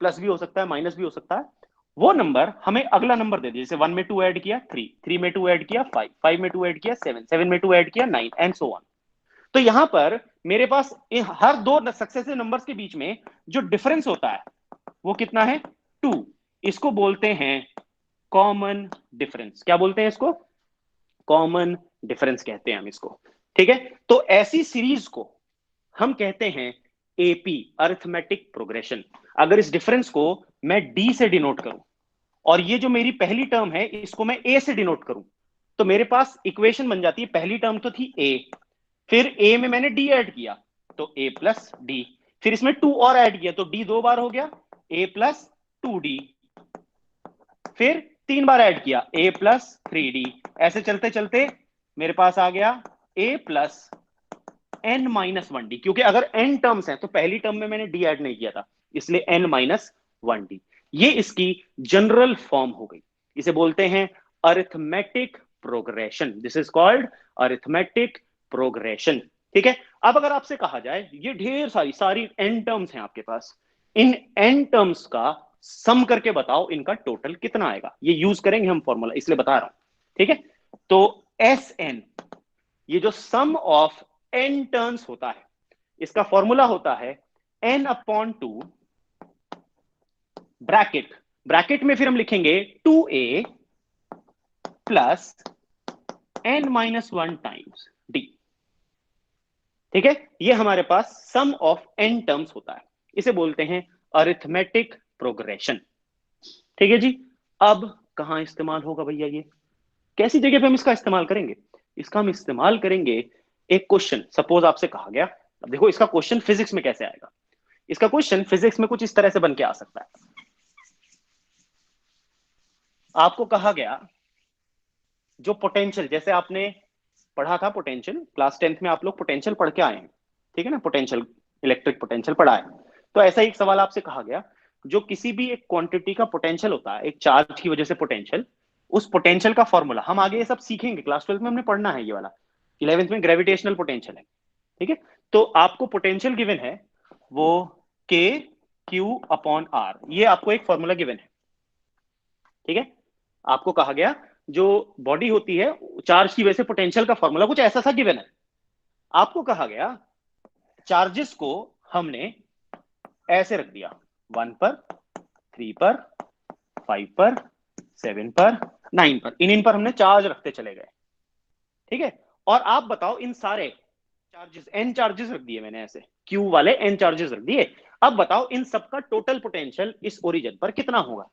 प्लस भी हो सकता है, माइनस भी हो सकता है, वो नंबर हमें अगला नंबर दे दे। जैसे 1 में 2 ऐड किया 3, 3 में 2 ऐड किया 5, 5 में 2 ऐड किया 7, 7 में 2 ऐड किया 9 एंड सो ऑन। तो यहां पर मेरे पास हर दो सक्सेसिव नंबर्स के बीच में जो डिफरेंस होता है वो कितना है, 2। इसको बोलते हैं कॉमन डिफरेंस। क्या बोलते हैं इसको, कॉमन डिफरेंस कहते हैं हम इसको। ठीक है, तो ऐसी सीरीज को हम कहते हैं एपी, अरिथमेटिक प्रोग्रेशन। अगर इस डिफरेंस को मैं डी से डिनोट करूं और ये जो मेरी पहली टर्म है इसको मैं ए से डिनोट करूं, तो मेरे पास इक्वेशन बन जाती है। पहली टर्म तो थी ए, फिर ए में मैंने डी ऐड किया तो ए प्लस डी, फिर इसमें 2 और ऐड किया तो डी 2 बार हो गया, ए प्लस 2d, फिर 3 बार ऐड किया a प्लस 3d। ऐसे चलते चलते मेरे पास आ गया a plus n minus 1d, क्योंकि अगर n टर्म्स हैं तो पहली टर्म में मैंने d ऐड नहीं किया था, इसलिए n माइनस 1d। ये इसकी जनरल फॉर्म हो गई, इसे बोलते हैं arithmetic progression. This is called arithmetic progression. ठीक है, अब अगर आपसे कहा जाए ये ढेर सारी n टर्म्स हैं आपके पास, इन n टर्म्स का सम करके बताओ इनका टोटल कितना आएगा, ये यूज करेंगे हम फॉर्मूला, इसलिए बता रहा हूं। ठीक है, तो Sn, ये जो सम ऑफ n टर्म्स होता है, इसका फॉर्मूला होता है n/2 ब्रैकेट, ब्रैकेट में फिर हम लिखेंगे 2a plus n-1 times d। ठीक है, ये हमारे पास सम ऑफ n टर्म्स होता है, इसे बोलते हैं अरिथमेटिक प्रोग्रेशन। ठीक है जी, अब कहां इस्तेमाल होगा भैया, ये कैसी जगह पे हम इसका इस्तेमाल करेंगे, इसका हम इस्तेमाल करेंगे एक क्वेश्चन। सपोज आपसे कहा गया, अब देखो इसका क्वेश्चन फिजिक्स में कैसे आएगा, इसका क्वेश्चन फिजिक्स में कुछ इस तरह से बन के आ सकता है। आपको कहा गया जो पोटेंशियल, जैसे आपने पढ़ा था पोटेंशियल, क्लास 10th में आप लोग पोटेंशियल पढ़ के आए हैं, ठीक है ना, पोटेंशियल, इलेक्ट्रिक पोटेंशियल पढ़ा है। तो ऐसा एक सवाल आपसे कहा गया, जो किसी भी एक क्वांटिटी का पोटेंशियल होता है, एक चार्ज की वजह से पोटेंशियल, उस पोटेंशियल का फॉर्मूला, हम आगे ये सब सीखेंगे, क्लास 12th में हमने पढ़ना है ये वाला, 11th में ग्रेविटेशनल पोटेंशियल है। ठीक है, तो आपको पोटेंशियल गिवन है वो Q/R, ये आपको एक फॉर्मूला गिवन है। ठीक है, आपको कहा गया जो बॉडी होती है चार्ज की वजह से पोटेंशियल का फॉर्मूला कुछ ऐसा सा गिवन है। आपको कहा गया चार्जेस को हमने ऐसे रख दिया, 1 पर, 3 पर, 5 पर, 7 पर, 9 पर, इन पर हमने चार्ज रखते चले गए। ठीक है, और आप बताओ इन सारे चार्जेस, n चार्जेस रख दिए मैंने ऐसे, Q वाले n चार्जेस रख दिए। अब बताओ इन सबका टोटल पोटेंशियल इस ओरिजिन पर कितना होगा।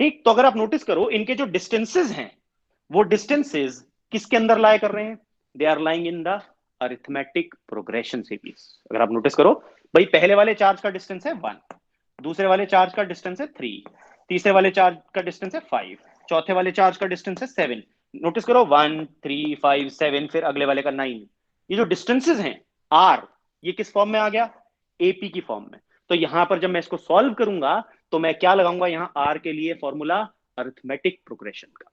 ठीक, तो अगर आप नोटिस करो इनके जो डिस्टेंसेस हैं वो डिस्टेंसेस किसके अंदर लाए कर रहे हैं, they are lying in the arithmetic progression series. अगर आप नोटिस करो भाई, पहले वाले चार्ज का डिस्टेंस है 1, दूसरे वाले चार्ज का डिस्टेंस है 3, तीसरे वाले चार्ज का डिस्टेंस है 5, चौथे वाले चार्ज का डिस्टेंस है 7। नोटिस करो 1, 3, 5, 7, फिर अगले वाले का 9। ये जो डिस्टेंसेस हैं आर, ये किस फॉर्म में आ गया, एपी की फॉर्म में। तो यहां पर जब मैं इसको सॉल्व करूंगा तो मैं क्या लगाऊंगा यहां आर के लिए फॉर्मूला, अरिथमेटिक प्रोग्रेशन का।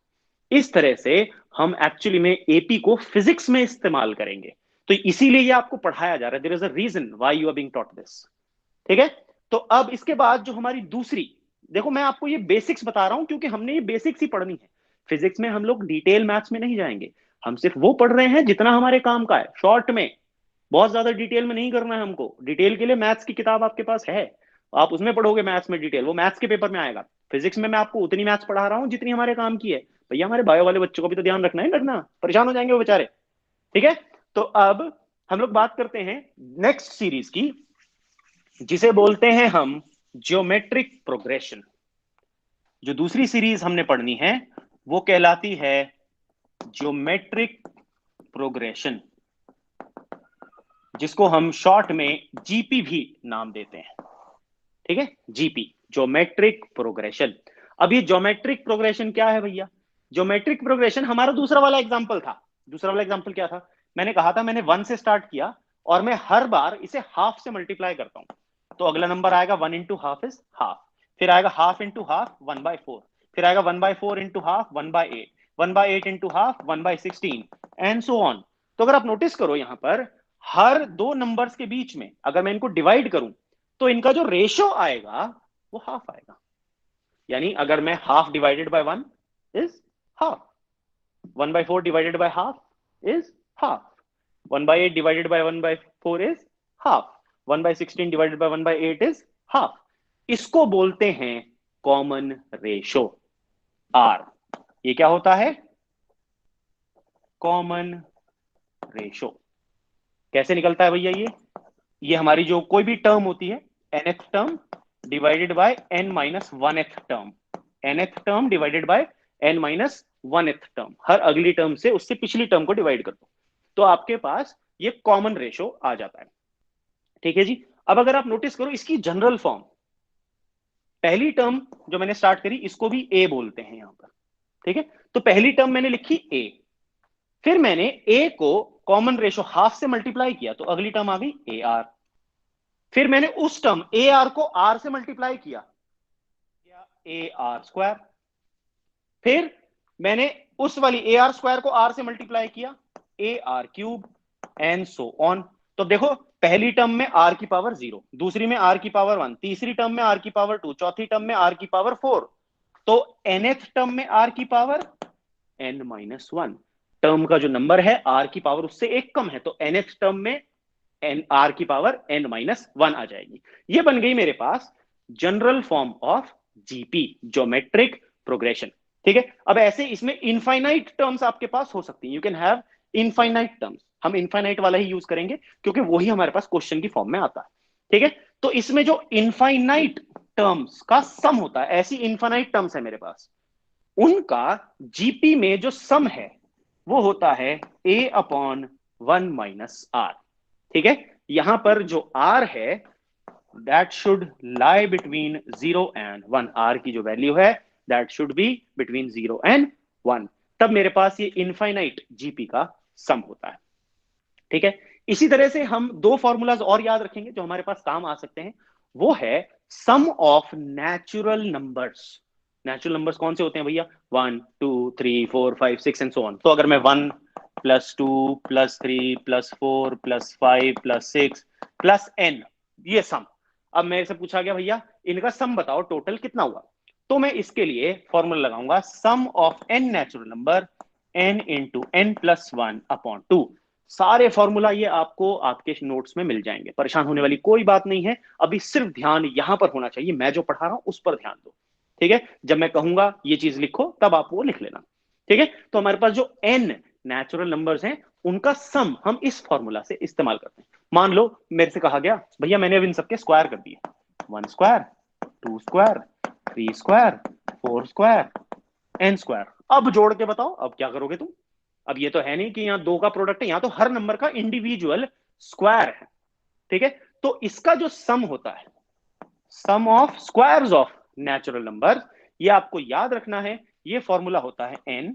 इस तरह से हम एक्चुअली में एपी को फिजिक्स में इस्तेमाल करेंगे, तो इसीलिए ये आपको पढ़ाया जा रहा है, there is a reason why you are being taught this. ठीक है, तो अब इसके बाद जो हमारी दूसरी, देखो मैं आपको ये बेसिक्स बता रहा हूं क्योंकि हमने ये बेसिक्स ही पढ़नी है। फिजिक्स में हम लोग डिटेल मैथ्स में नहीं जाएंगे, हम सिर्फ वो पढ़ रहे हैं जितना हमारे काम का है, शॉर्ट में, बहुत ज्यादा डिटेल में नहीं करना है हमको। डिटेल के लिए मैथ्स की किताब आपके पास है, आप उसमें पढ़ोगे मैथ्स में डिटेल, वो मैथ्स के पेपर में आएगा। फिजिक्स में मैं आपको उतनी मैथ्स पढ़ा रहा हूं जितनी हमारे काम की है। भैया हमारे बायो वाले बच्चों को भी तो ध्यान रखना है, रखना, परेशान हो जाएंगे वो बेचारे। ठीक है, तो अब हम लोग बात करते हैं नेक्स्ट सीरीज की, जिसे बोलते हैं हम ज्योमेट्रिक प्रोग्रेशन। जो दूसरी सीरीज हमने पढ़नी है वो कहलाती है ज्योमेट्रिक प्रोग्रेशन, जिसको हम शॉर्ट में जीपी भी नाम देते हैं। ठीक है, जीपी, ज्योमेट्रिक प्रोग्रेशन। अब ये ज्योमेट्रिक प्रोग्रेशन क्या है भैया? ज्योमेट्रिक प्रोग्रेशन हमारा दूसरा वाला एग्जांपल था। दूसरा वाला एग्जांपल क्या था? मैंने कहा था मैंने 1 से स्टार्ट किया और मैं हर बार इसे हाफ से मल्टीप्लाई करता हूं, तो अगला नंबर आएगा 1 इंटू हाफ इज हाफ, फिर आएगा हाफ इंटू हाफ 1/4, फिर आएगा 1/4 into half 1/8, 1/8 into half 1/16 and so on. तो अगर आप नोटिस करो यहां पर हर दो नंबर्स के बीच में अगर मैं इनको डिवाइड करूं तो इनका जो रेशियो आएगा वो हाफ आएगा। यानी अगर मैं half divided by 1 is half, 1/4 divided by half is half, 1/8 divided by 1/4 is half, 1/16 divided by 1/8 is half. इसको बोलते हैं कॉमन रेशो, आर। ये क्या होता है? Common ratio. कैसे निकलता है भैया? ये हमारी जो कोई भी टर्म होती है, nth term divided by n minus 1th term, nth term divided by n minus 1th term, हर अगली टर्म से उससे पिछली टर्म को डिवाइड कर दो तो आपके पास ये कॉमन रेशो आ जाता है। ठीक है जी। अब अगर आप नोटिस करो इसकी जनरल फॉर्म, पहली टर्म जो मैंने स्टार्ट करी इसको भी a बोलते हैं यहां पर। ठीक है, तो पहली टर्म मैंने लिखी a, फिर मैंने a को कॉमन रेशो हाफ से मल्टीप्लाई किया तो अगली टर्म आ गई AR, फिर मैंने उस टर्म AR को R से मल्टीप्लाई किया AR स्क्वायर, फिर मैंने उस वाली AR स्क्वायर को R से मल्टीप्लाई किया AR cube and so on. तो देखो पहली टर्म में R की पावर 0, दूसरी में R की पावर 1, तीसरी टर्म में R की पावर 2, चौथी टर्म में R की पावर 4, तो nth टर्म में R की पावर n माइनस 1। टर्म का जो नंबर है R की पावर उससे एक कम है तो nth टर्म में n R की पावर n माइनस 1 आ जाएगी। ये बन गई मेरे पास general form of GP, geometric progression. ठीक है, अब ऐसे इसमें इनफाइनाइट टर्म्स आपके पास हो सकती हैं, you can have infinite terms. हम इनफाइनाइट वाला ही यूज करेंगे क्योंकि वही हमारे पास क्वेश्चन की फॉर्म में आता है। ठीक है, तो इसमें जो इनफाइनाइट टर्म्स का सम होता है, ऐसी इनफाइनाइट टर्म्स है मेरे पास, उनका जीपी में जो सम है वो होता है a/1 माइनस आर। ठीक है, यहां पर जो r है that should lie between 0 and 1, r की जो वैल्यू है that should be between 0 and 1, तब मेरे पास ये इनफाइनाइट जीपी का सम होता है। ठीक है, इसी तरह से हम दो फॉर्मूलाज और याद रखेंगे जो हमारे पास काम आ सकते हैं, वो है sum of natural numbers. Natural numbers कौन से होते हैं भैया? 1 2 3 4 5 6 एंड सो ऑन। तो अगर मैं 1 plus 2 plus 3 plus 4 plus 5 plus 6 plus n, ये सम। अब मेरे से पूछा गया भैया इनका सम बताओ टोटल कितना हुआ, तो मैं इसके लिए फॉर्मूला लगाऊंगा sum of n natural number n into n plus 1 upon 2। सारे फॉर्मूला ये आपको आपके नोट्स में मिल जाएंगे, परेशान होने वाली कोई बात नहीं है। अभी सिर्फ ध्यान यहां पर होना चाहिए, मैं जो पढ़ा रहा हूं उस पर ध्यान दो। ठीक है, जब मैं कहूंगा ये चीज लिखो तब आप वो लिख लेना। ठीक है, तो हमारे पास जो n नेचुरल नंबर्स हैं उनका सम हम इस फॉर्मूला से इस्तेमाल करते हैं। मान लो मेरे से कहा गया भैया मैंने अब इन सबके स्क्वायर कर दिए, 1 square 2 square 3 square 4 square n square, अब जोड़ के बताओ अब क्या करोगे तुम? अब ये तो है नहीं कि यहाँ दो का प्रोडक्ट है, यहाँ तो हर नंबर का इंडिविजुअल स्क्वायर है। ठीक है, तो इसका जो सम होता है, sum of squares of natural number, ये आपको याद रखना है, ये फॉर्मूला होता है n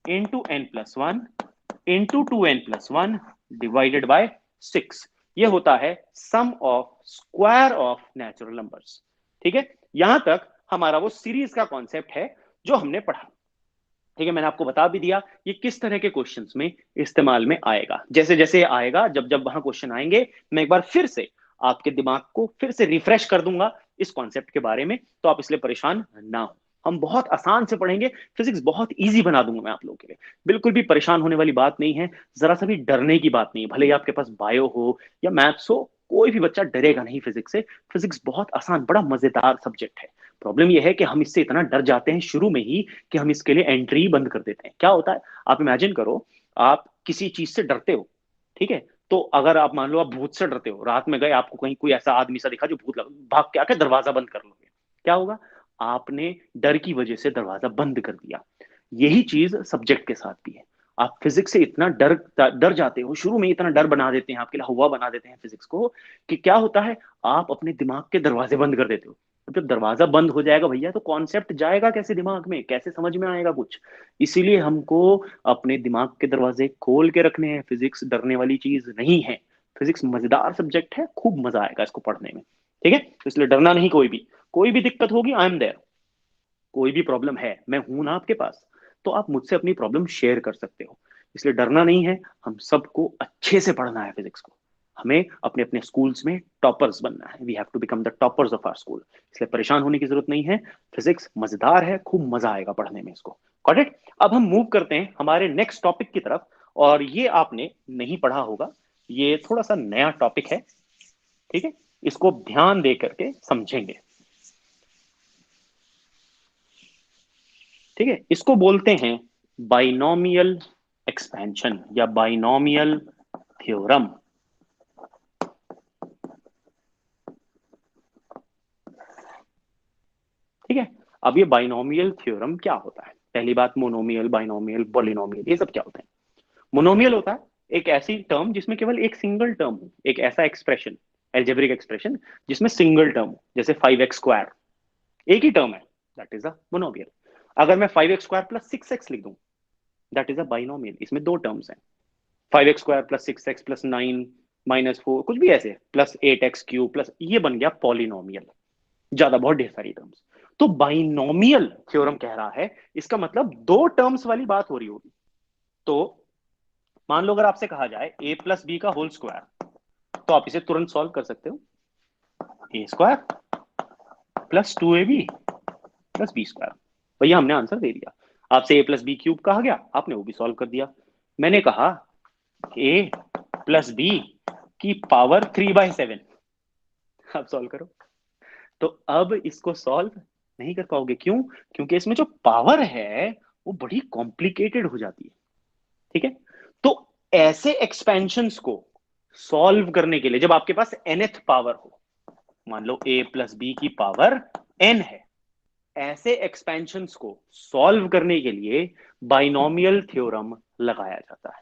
into n plus 1 into 2n plus 1 divided by 6। ये होता है sum of square of natural numbers. ठीक है, यहां तक हमारा वो सीरीज का कॉन्सेप्ट है जो हमने पढ़ा। ठीक है, मैंने आपको बता भी दिया ये किस तरह के क्वेश्चंस में इस्तेमाल में आएगा। जैसे जैसे आएगा, जब जब वहां क्वेश्चन आएंगे, मैं एक बार फिर से आपके दिमाग को फिर से रिफ्रेश कर दूंगा इस कॉन्सेप्ट के बारे में, तो आप इसलिए परेशान ना हो। हम बहुत आसान से पढ़ेंगे, फिजिक्स बहुत इजी बना दूंगा मैं आप लोगों के लिए, बिल्कुल भी परेशान होने वाली बात नहीं है, जरा सा भी डरने की बात नहीं है। भले ही आपके पास बायो हो या मैथ्स हो, कोई भी बच्चा डरेगा नहीं फिजिक्स से। फिजिक्स बहुत आसान, बड़ा मजेदार सब्जेक्ट है। प्रॉब्लम यह है कि हम इससे इतना डर जाते हैं शुरू में ही कि हम इसके लिए एंट्री बंद कर देते हैं। क्या होता है, आप इमेजिन करो, आप किसी चीज से डरते हो, ठीक है, तो अगर आप मान लो आप भूत से डरते हो, रात में गए, आपको कहीं कोई ऐसा आदमी सा दिखा जो भूत लगा, भाग के आके दरवाजा बंद कर लोगे, क्या होगा? आपने डर की वजह से दरवाजा बंद कर दिया। यही चीज सब्जेक्ट के साथ भी है। आप फिजिक्स से इतना डर जाते हो, शुरू में इतना डर बना देते हैं, आपके लिए हवा बना देते हैं फिजिक्स को, कि क्या होता है, आप अपने दिमाग के दरवाजे बंद कर देते हो। जब दरवाजा बंद हो जाएगा भैया, तो कॉन्सेप्ट जाएगा कैसे दिमाग में, कैसे समझ में आएगा कुछ। इसीलिए हमको अपने दिमाग के दरवाजे खोल के रखने हैं। फिजिक्स डरने वाली चीज नहीं है। फिजिक्स मजेदार सब्जेक्ट है, खूब मजा आएगा इसको पढ़ने में। ठीक है, तो इसलिए डरना नहीं। कोई भी दिक्कत होगी, आई एम देयर। कोई भी प्रॉब्लम है, मैं हूं ना आपके पास, तो आप मुझसे अपनी प्रॉब्लम शेयर कर सकते हो। इसलिए डरना नहीं है। हम सबको अच्छे से पढ़ना है फिजिक्स को। हमें अपने अपने स्कूल्स में टॉपर्स बनना है। We have to become the toppers of our school. इसलिए परेशान होने की जरूरत नहीं है। फिजिक्स मजेदार है, खूब मजा आएगा पढ़ने में इसको। Got it. अब हम मूव करते हैं हमारे नेक्स्ट टॉपिक की तरफ, और ये आपने नहीं पढ़ा होगा, ये थोड़ा सा नया टॉपिक है। ठीक है, इसको ध्यान दे करके समझेंगे। ठीक है, इसको बोलते हैं बाइनोमियल एक्सपेंशन या बाइनोमियल थ्योरम। ठीक है, अब ये बाइनोमियल थ्योरम क्या होता है? पहली बात, मोनोमियल, बाइनोमियल, पॉलिनोमियल, ये सब क्या होते हैं? मोनोमियल होता है एक ऐसी टर्म जिसमें केवल एक सिंगल टर्म हो, एक ऐसा एक्सप्रेशन, एल्जेब्रिक एक्सप्रेशन जिसमें सिंगल टर्म हो, जैसे 5x² एक ही टर्म है, दैट इज अ मोनोमियल। अगर मैं 5x² प्लस 6x लिख दूं, दैट इज अ बाइनोमियल। इसमें दो टर्म्स हैं, 5x² plus 6x plus 9 minus 4, कुछ भी ऐसे, प्लस 8x³ प्लस, ये बन गया पॉलिनोमियल। ज्यादा, बहुत ढेर सारी टर्म्स। तो बाइनोमियल थ्योरम कह रहा है, इसका मतलब दो टर्म्स वाली बात हो रही होगी। तो मान लो अगर आपसे कहा जाए a प्लस बी का होल स्क्वायर, तो आप इसे तुरंत सॉल्व कर सकते हो। a² plus 2ab plus b²। भैया हमने आंसर दे दिया। आपसे a+b³ कहा गया, आपने वो भी सॉल्व कर दिया। मैंने कहा a प्लस बी की पावर 3/7, आप सॉल्व करो। तो अब इसको सॉल्व नहीं कर पाओगे, क्यों? क्योंकि इसमें जो पावर है वो बड़ी कॉम्प्लिकेटेड हो जाती है। ठीक है, तो ऐसे एक्सपेंशंस को सॉल्व करने के लिए, जब आपके पास nth पावर हो, मान लो a प्लस बी की पावर n है, ऐसे एक्सपेंशंस को सॉल्व करने के लिए बाइनोमियल थ्योरम लगाया जाता है।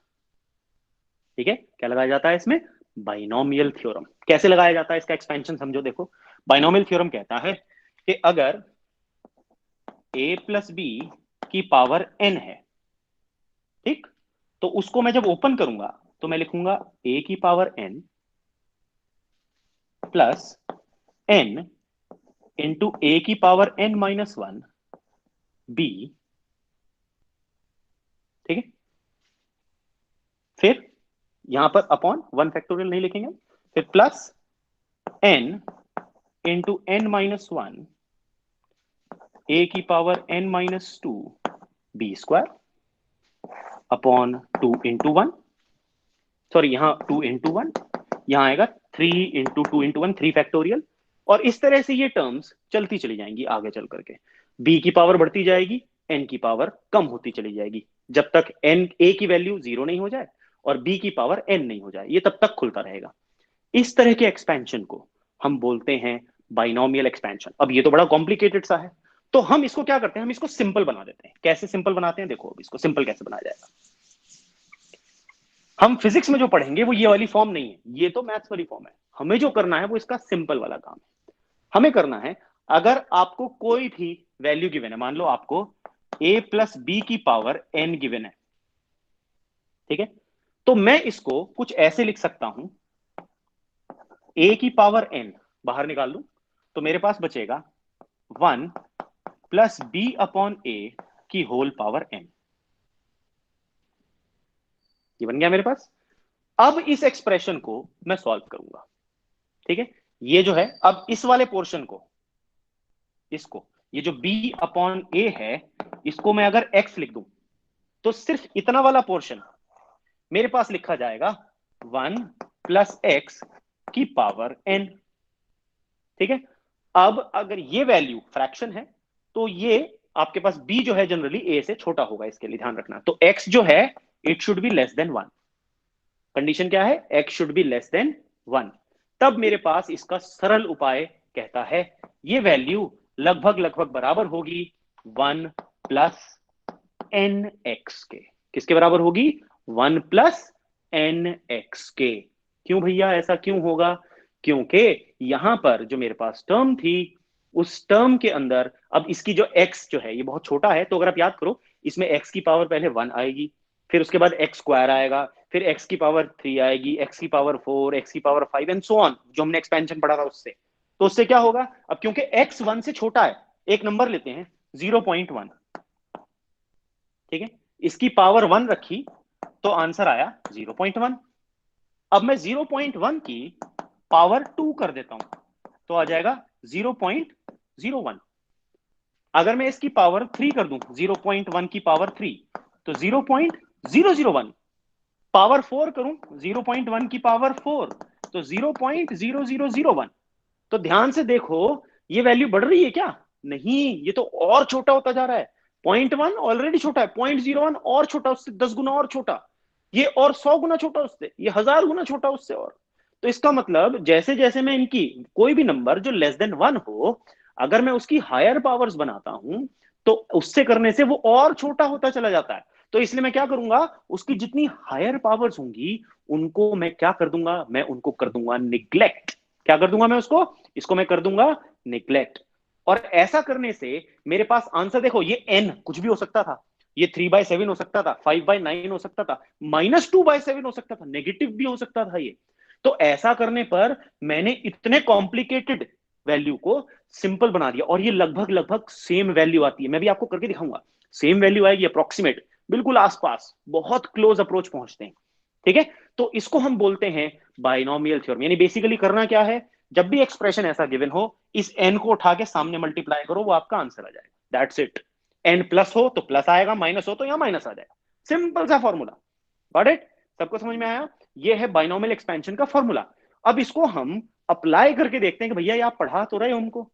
ठीक है, क्या लगाया जाता है इसमें? Binomial theorem. कैसे लगाया जाता है इसका एक्सपेंशन समझो। देखो, बाइनोमियल थ्योरम कहता है कि अगर a प्लस बी की पावर n है, ठीक, तो उसको मैं जब ओपन करूंगा तो मैं लिखूंगा a की power n plus n into a की पावर n-1 b। ठीक है, फिर यहां पर अपॉन 1 फैक्टोरियल नहीं लिखेंगे, फिर plus n into n-1 a की power n-2 b² upon 2 into 1, sorry यहां 2 इंटू 1, यहां आएगा 3 इंटू 2 इंटू 1, 3 फैक्टोरियल। और इस तरह से ये टर्म्स चलती चली जाएंगी आगे चल करके। b की पावर बढ़ती जाएगी, n की पावर कम होती चली जाएगी, जब तक n a की वैल्यू 0 नहीं हो जाए और b की पावर n नहीं हो जाए, ये तब तक खुलता रहेगा। इस तरह के एक्सपेंशन को हम बोलते हैं बाइनोमियल एक्सपेंशन। अब ये तो बड़ा कॉम्प्लिकेटेड सा है, तो हम इसको क्या करते हैं, हम इसको सिंपल बना देते हैं। कैसे सिंपल बनाते हैं, देखो अब इसको सिंपल कैसे बनाया जाएगा। हम फिजिक्स में जो पढ़ेंगे वो ये वाली फॉर्म नहीं है, ये तो मैथ्स वाली फॉर्म है। हमें जो करना है वो इसका सिंपल वाला काम है। हमें करना है, अगर आपको कोई भी वैल्यू गिवन है, मान लो आपको a प्लस बी की पावर n गिवन है, ठीक है, तो मैं इसको कुछ ऐसे लिख सकता हूं, a की पावर n बाहर निकाल लूं तो मेरे पास बचेगा 1 प्लस बी अपॉन ए की होल पावर n। ये बन गया मेरे पास। अब इस एक्सप्रेशन को मैं सॉल्व करूंगा। ठीक है, ये जो है, अब इस वाले पोर्शन को, इसको, ये जो b अपॉन ए है, इसको मैं अगर x लिख दूं, तो सिर्फ इतना वाला पोर्शन मेरे पास लिखा जाएगा 1 प्लस x की पावर n। ठीक है, अब अगर ये वैल्यू फ्रैक्शन है, तो ये आपके पास b जो है जनरली a से छोटा होगा, इसके लिए ध्यान रखना। तो x जो है it should be less than 1। Condition क्या है? x should be less than 1। तब मेरे पास इसका सरल उपाय कहता है ये वैल्यू लगभग लगभग बराबर होगी 1 प्लस nx के। किसके बराबर होगी? 1 प्लस एन एक्स के। क्यों भैया ऐसा क्यों होगा? क्योंकि यहां पर जो मेरे पास टर्म थी, उस टर्म के अंदर अब इसकी जो x जो है ये बहुत छोटा है, तो अगर आप याद करो इसमें x की पावर पहले 1 आएगी, फिर उसके बाद x स्क्वायर आएगा, फिर x की पावर 3 आएगी, x की पावर 4, x की पावर 5 एंड सो ऑन, जो हमने एक्सपेंशन पढ़ा था उससे। तो उससे क्या होगा? अब क्योंकि x 1 से छोटा है, एक नंबर लेते हैं 0.1, ठीक है, इसकी पावर 1 रखी तो आंसर आया 0.1। अब मैं 0.1 की पावर 2 कर देता हूं तो आ जाएगा 0.01। अगर मैं इसकी पावर 3 कर दूं, 0.1 की पावर 3, तो 0.001। पावर 4 करूं 0.1 की पावर 4, तो 0.0001। तो ध्यान से देखो, ये वैल्यू बढ़ रही है क्या? नहीं, ये तो और छोटा होता जा रहा है। 0.1 ऑलरेडी छोटा है, 0.01 और छोटा, उससे 10 गुना और छोटा, ये और 100 गुना छोटा उससे, ये 1000 गुना छोटा उससे और। तो इसका मतलब जैसे जैसे मैं इनकी कोई भी नंबर जो लेस देन 1 हो, अगर मैं उसकी हायर पावर्स बनाता हूं तो उससे करने से वो और छोटा होता चला जाता है। तो इसलिए मैं क्या करूंगा, उसकी जितनी हायर पावर्स होंगी उनको मैं क्या कर दूंगा, मैं उनको कर दूंगा निग्लेक्ट। क्या कर दूंगा मैं उसको? इसको मैं कर दूंगा निग्लेक्ट। और ऐसा करने से मेरे पास आंसर देखो, ये n कुछ भी हो सकता था, ये 3/7 हो सकता था, 5/9 हो सकता था, -2/7 हो सकता था, नेगेटिव भी हो सकता था ये। तो ऐसा करने पर मैंने इतने कॉम्प्लिकेटेड वैल्यू को सिंपल बना दिया, और ये लगभग लगभग सेम वैल्यू आती है। मैं भी आपको करके दिखाऊंगा, सेम वैल्यू आएगी, अप्रोक्सीमेट, बिल्कुल आसपास, बहुत क्लोज अप्रोच पहुंचते हैं, ठीक है। तो इसको हम बोलते हैं बाइनोमियल थ्योरम। यानी बेसिकली करना क्या है, जब भी एक्सप्रेशन ऐसा गिवन हो, इस एन को उठा के सामने मल्टीप्लाई करो, वो आपका आंसर आ जाएगा, दैट्स इट। एन प्लस हो तो प्लस आएगा, माइनस हो तो यहाँ माइनस आ जाएगा, सिंपल सा फॉर्मूला। Got it? सबको समझ में आया? ये है बाइनोमियल एक्सपेंशन का फॉर्मूला। अब इसको हम अप्लाई करके देखते हैं कि भैया ये आप पढ़ा तो रहे हो हमको,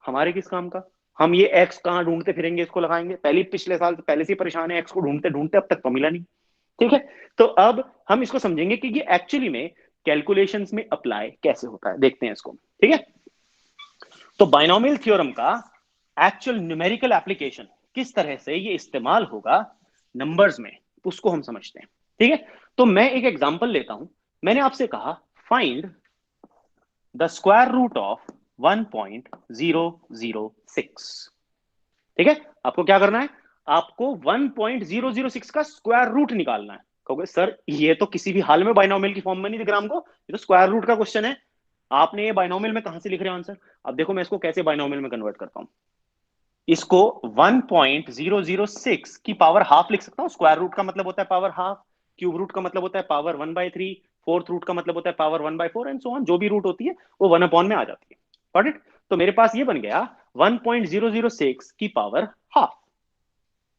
हमारे किस काम का? हम ये एक्स कहां ढूंढते फिरेंगे, इसको लगाएंगे, पहले पिछले साल से पहले से परेशान है एक्स को ढूंढते ढूंढते, अब तक तो मिला नहीं, ठीक है। तो अब हम इसको समझेंगे कि ये एक्चुअली में कैलकुलेशंस में अप्लाई कैसे होता है, देखते हैं इसको, ठीक है। तो बाइनोमियल थ्योरम का एक्चुअल न्यूमेरिकल एप्लीकेशन किस तरह से ये इस्तेमाल होगा नंबर्स में, उसको हम समझते हैं, ठीक है। तो मैं एक एग्जांपल लेता हूं। मैंने आपसे कहा find the square root of 1.006, ठीक है। आपको क्या करना है? आपको 1.006 का स्क्वायर रूट निकालना है। कहोगे सर ये तो किसी भी हाल में बाइनोमियल की फॉर्म में नहीं दिख रहा हमको, ये तो स्क्वायर रूट का क्वेश्चन है, आपने ये बाइनोमियल में कहां से लिख रहे हो आंसर? अब देखो मैं इसको कैसे बाइनोमियल में कन्वर्ट करता हूं। इसको 1.006 की पावर हाफ लिख सकता हूं। स्क्वायर रूट का मतलब होता है पावर हाफ, क्यूब रूट का मतलब होता है पावर 1/3, फोर्थ रूट का मतलब होता है पावर 1/4 एंड सो ऑन, जो भी रूट होती है वो 1 अपॉन में आ जाती है। Got it? तो मेरे पास ये बन गया 1.006 की पावर हाफ।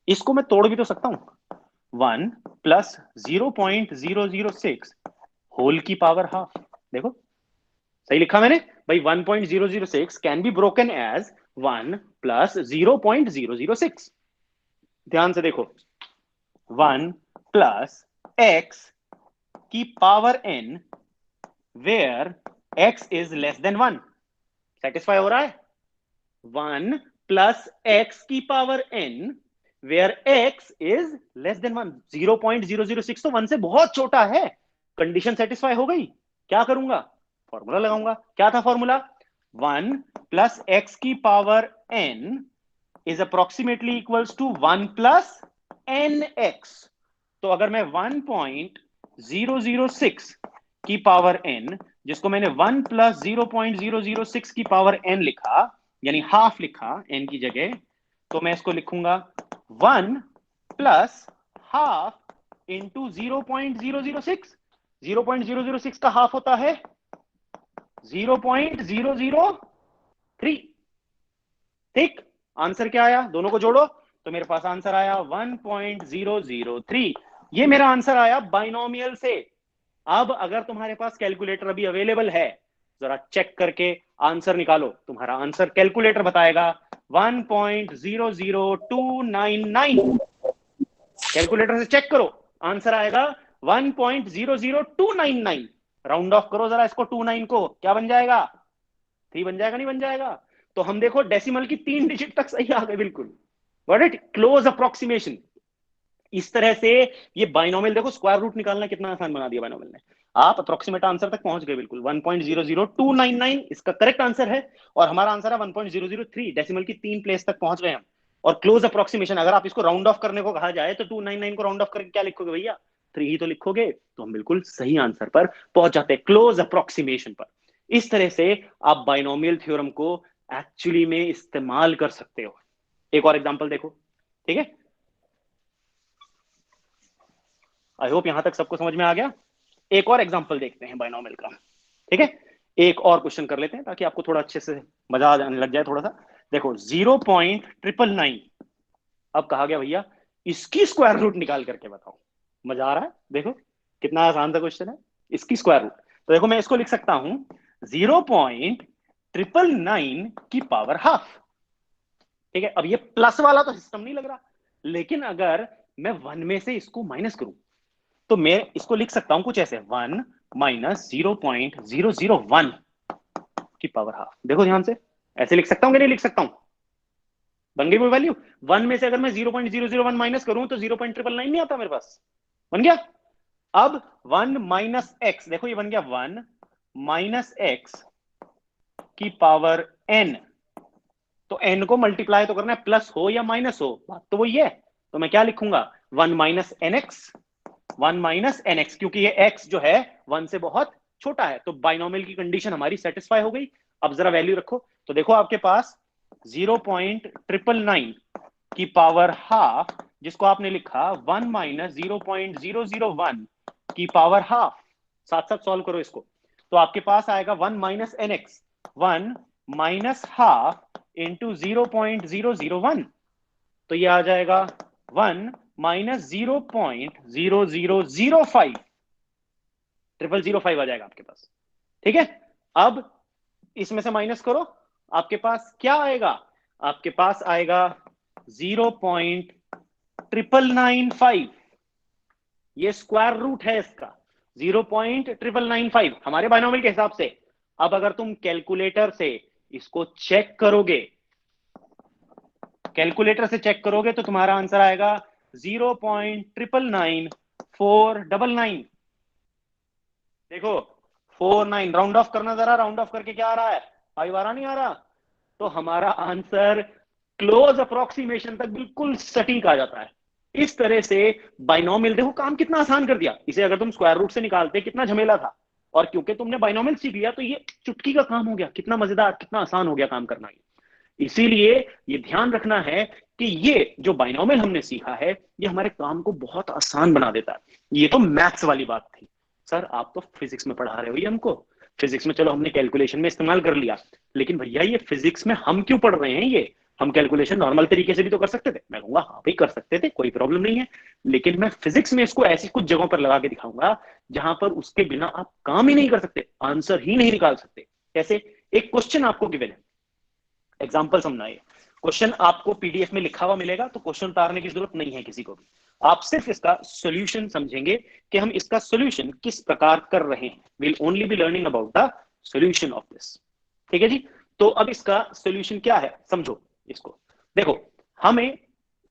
इसको मैं तोड़ भी तो सकता हूं, 1 प्लस 0.006 होल की पावर हाफ। देखो सही लिखा मैंने भाई, 1.006 can be broken as 1 plus 0.006। ध्यान से देखो, 1 प्लस x की power n where x is less than 1। Satisfy हो रहा है? 1 प्लस x की power n where x is less than 1। 0.006 तो 1 से बहुत छोटा है, कंडीशन सेटिस्फाई हो गई। क्या करूंगा? फॉर्मूला लगाऊंगा। क्या था फॉर्मूला? 1 प्लस x की power n is approximately equals to 1 plus nx। तो अगर मैं 1.006 की पावर n, जिसको मैंने 1 प्लस 0.006 की पावर n लिखा, यानी हाफ लिखा n की जगह, तो मैं इसको लिखूंगा 1 प्लस हाफ इंटू 0.006। 0.006 का हाफ होता है 0.003। ठीक, आंसर क्या आया? दोनों को जोड़ो तो मेरे पास आंसर आया 1.003। ये मेरा आंसर आया बाइनोमियल से। अब अगर तुम्हारे पास कैलकुलेटर अभी अवेलेबल है, जरा चेक करके आंसर निकालो। तुम्हारा आंसर कैलकुलेटर बताएगा 1.00299। कैलकुलेटर से चेक करो, आंसर आएगा 1.00299। राउंड ऑफ करो जरा इसको, 29 को, क्या बन जाएगा? 3 बन जाएगा, नहीं बन जाएगा? तो हम देखो डेसिमल की 3 डिजिट तक सही आ गए, बिल्कुल। Got it? Close approximation. इस तरह से ये बाइनोमियल, देखो स्क्वायर रूट निकालना कितना आसान बना दिया बाइनोमियल ने। आप अप्रोक्सीमेट आंसर तक पहुंच गए बिल्कुल, 1.00299 इसका करेक्ट आंसर है, और हमारा आंसर है 1.003, डेसिमल की 3 प्लेस तक पहुंच गए हम। और क्लोज अप्रोक्सीमेशन, अगर आप इसको राउंड ऑफ करने को कहा जाए तो 299 को राउंड ऑफ करके क्या लिखोगे भैया, 3 ही तो लिखोगे, तो हम बिल्कुल सही आंसर पर पहुंच जाते हैं, क्लोज अप्रोक्सीमेशन पर। इस तरह से आप बाइनोमियल थ्योरम को एक्चुअली में इस्तेमाल कर सकते हो। एक और एग्जांपल देखो, ठीक है, आई होप यहां तक सबको समझ में आ गया। एक और एग्जांपल देखते हैं बाइनोमियल का, ठीक है, एक और क्वेश्चन कर लेते हैं ताकि आपको थोड़ा अच्छे से मजा आने लग जाए थोड़ा सा। देखो 0.999, अब कहा गया भैया इसकी स्क्वायर रूट निकाल करके बताओ। मजा आ रहा है, देखो कितना आसान सा क्वेश्चन है, इसकी स्क्वायर रूट। तो देखो मैं इसको लिख सकता हूं 0.999 की पावर हाफ, ठीक है। अब ये प्लस वाला तो सिस्टम नहीं लग रहा, लेकिन अगर मैं 1 में से इसको माइनस करूं तो मैं इसको लिख सकता हूं कुछ ऐसे, 1 माइनस 0.001 की पावर हाफ। देखो ध्यान से, ऐसे लिख सकता हूं कि नहीं लिख सकता हूं, बन गई कोई वैल्यू। 1 में से अगर मैं 0.001 माइनस करूं तो 0.999 नहीं आता मेरे पास, बन गया। अब 1 माइनस एक्स, देखो ये बन गया 1 माइनस एक्स की पावर n, तो n को मल्टीप्लाई तो करना है, प्लस हो या माइनस हो, बात तो वही है। तो मैं क्या लिखूंगा, 1 minus N X, 1 minus N X, क्योंकि ये x जो है 1 से बहुत छोटा है, तो बाइनोमियल की कंडीशन हमारी सेटिस्फाई हो गई। अब जरा वैल्यू रखो, तो देखो आपके पास 0.999 की पावर हाफ, जिसको आपने लिखा 1 माइनस 0.001 की पावर हाफ, साथ साथ सॉल्व करो इसको, तो आपके पास आएगा 1 minus N X, 1 minus half into 0.001, तो ये आ जाएगा 1 माइनस 0.0005, 0005 आ जाएगा आपके पास, ठीक है। अब इसमें से माइनस करो, आपके पास क्या आएगा, आपके पास आएगा 0.99995, ये स्क्वायर रूट है इसका 0.99995 हमारे बाइनोमियल के हिसाब से। अब अगर तुम कैलकुलेटर से इसको चेक करोगे, कैलकुलेटर से चेक करोगे तो तुम्हारा आंसर आएगा 0.9999499। देखो 49, राउंड ऑफ करना जरा, राउंड ऑफ करके क्या आ रहा है, 5 आ रहा, नहीं आ रहा, तो हमारा आंसर क्लोज अप्रोक्सीमेशन तक बिल्कुल सटीक आ जाता है। इस तरह से बाइनोमियल, देखो काम कितना आसान कर दिया, इसे अगर तुम स्क्वायर रूट से निकालते कितना झमेला था, और क्योंकि तुमने बाइनोमियल सीख लिया तो ये चुटकी का काम हो गया, कितना मजेदार, कितना आसान हो गया काम करना। इसीलिए ये ध्यान रखना है कि ये जो बाइनोमियल हमने सीखा है ये हमारे काम को बहुत आसान बना देता है। ये तो मैथ्स वाली बात थी, सर आप तो फिजिक्स में पढ़ा रहे हो ये हमको, फिजिक्स में चलो हमने कैलकुलेशन में इस्तेमाल कर लिया, लेकिन भैया ये फिजिक्स में हम क्यों पढ़ रहे हैं, ये हम कैलकुलेशन नॉर्मल तरीके से भी तो कर सकते थे। मैं कहूंगा हाँ भाई कर सकते थे, कोई प्रॉब्लम नहीं है, लेकिन मैं फिजिक्स में इसको ऐसी कुछ जगहों पर लगा के दिखाऊंगा जहां पर उसके बिना आप काम ही नहीं कर सकते, आंसर ही नहीं निकाल सकते। जैसे एक क्वेश्चन आपको गिवन है, एग्जाम्पल समझाइए, क्वेश्चन आपको पीडीएफ में लिखा हुआ मिलेगा, तो क्वेश्चन उतारने की जरूरत नहीं है किसी को भी, आप सिर्फ इसका सॉल्यूशन समझेंगे कि हम इसका सॉल्यूशन किस प्रकार कर रहे हैं। Will only be learning about the solution of this, ठीक है जी। तो अब इसका सॉल्यूशन क्या है समझो इसको। देखो हमें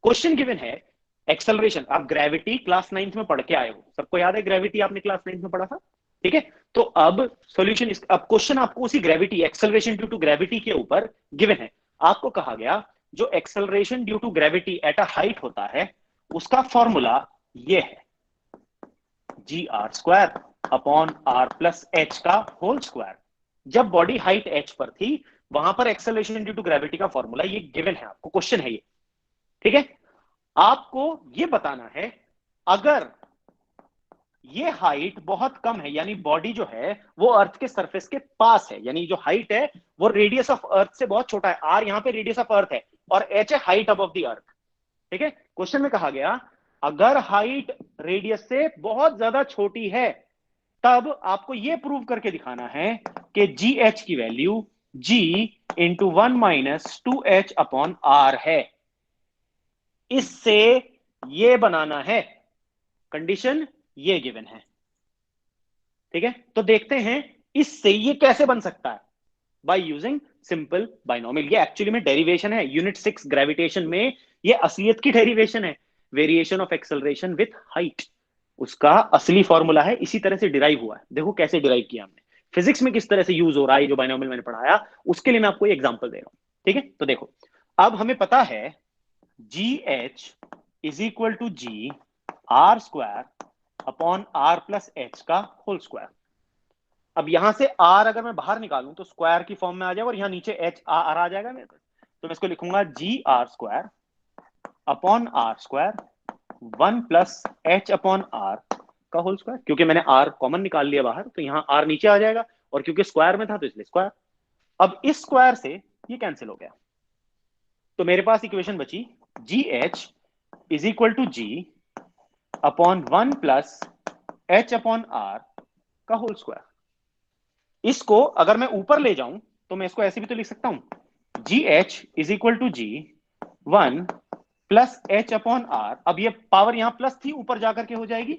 क्वेश्चन गिवन है एक्सेलरेशन, आप ग्रेविटी क्लास 9th में पढ़ के आए हो, सबको याद है ग्रेविटी आपने क्लास 9th में पढ़ा था, ठीक है। तो अब सॉल्यूशन, अब क्वेश्चन आपको उसी gravity, acceleration due to gravity के ऊपर गिवन है। आपको कहा गया जो acceleration due to gravity at a height होता है उसका फॉर्मूला ये है, gr² upon r plus h का होल स्क्वायर। जब बॉडी हाइट h पर थी वहां पर एक्सेलरेशन ड्यू टू ग्रेविटी का फॉर्मूला ये गिवन है, आपको क्वेश्चन है ये, ठीक है। आपको ये बताना है अगर ये हाइट बहुत कम है, यानी बॉडी जो है वो अर्थ के सरफेस के पास है, यानी जो हाइट है वो रेडियस ऑफ अर्थ से बहुत छोटा है, आर यहां पे रेडियस ऑफ अर्थ है और एच है हाइट अबव द अर्थ, ठीक है। क्वेश्चन में कहा गया अगर हाइट रेडियस से बहुत ज्यादा छोटी है तब आपको यह प्रूव करके दिखाना है कि जी एच की value g into 1 minus 2h upon R है। इससे ये बनाना है, कंडीशन ये गिवन है, ठीक है। तो देखते हैं इससे ये कैसे बन सकता है, बाय यूजिंग सिंपल बाइनोमियल। ये एक्चुअली में डेरिवेशन है, यूनिट 6 ग्रेविटेशन में ये असलियत की डेरिवेशन है, variation of acceleration with height, उसका असली फॉर्मूला है, इसी तरह से डिराइव हुआ है। देखो कैसे डिराइव किया हमने, फिजिक्स में किस तरह से यूज हो रहा है, जो बाइनोमियल मैंने पढ़ाया उसके लिए मैं आपको एग्जांपल दे रहा हूं, ठीक है। तो देखो अब हमें पता है G H is equal to G R square upon R plus H का होल स्क्वायर। अब यहां से आर अगर मैं बाहर निकालूं तो स्क्वायर की फॉर्म में आ जाएगा और यहां नीचे एच आर आ जाएगा मेरे, तो मैं इसको लिखूंगा g R square upon R square 1 plus H upon R का होल स्क्वायर। क्योंकि मैंने आर कॉमन निकाल लिया बाहर तो यहां आर नीचे आ जाएगा, और क्योंकि स्क्वायर में था तो इसलिए स्क्वायर। अब इस स्क्वायर से ये कैंसिल हो गया, तो मेरे पास इक्वेशन बची G H is equal to G upon 1 plus H upon R का होल स्क्वायर। इसको अगर मैं ऊपर ले जाऊं तो मैं इसको ऐसे भी तो लिख सकता हूं, G H is equal to G 1 plus H upon R. अब ये पावर यहां प्लस थी, ऊपर जाकर के हो जाएगी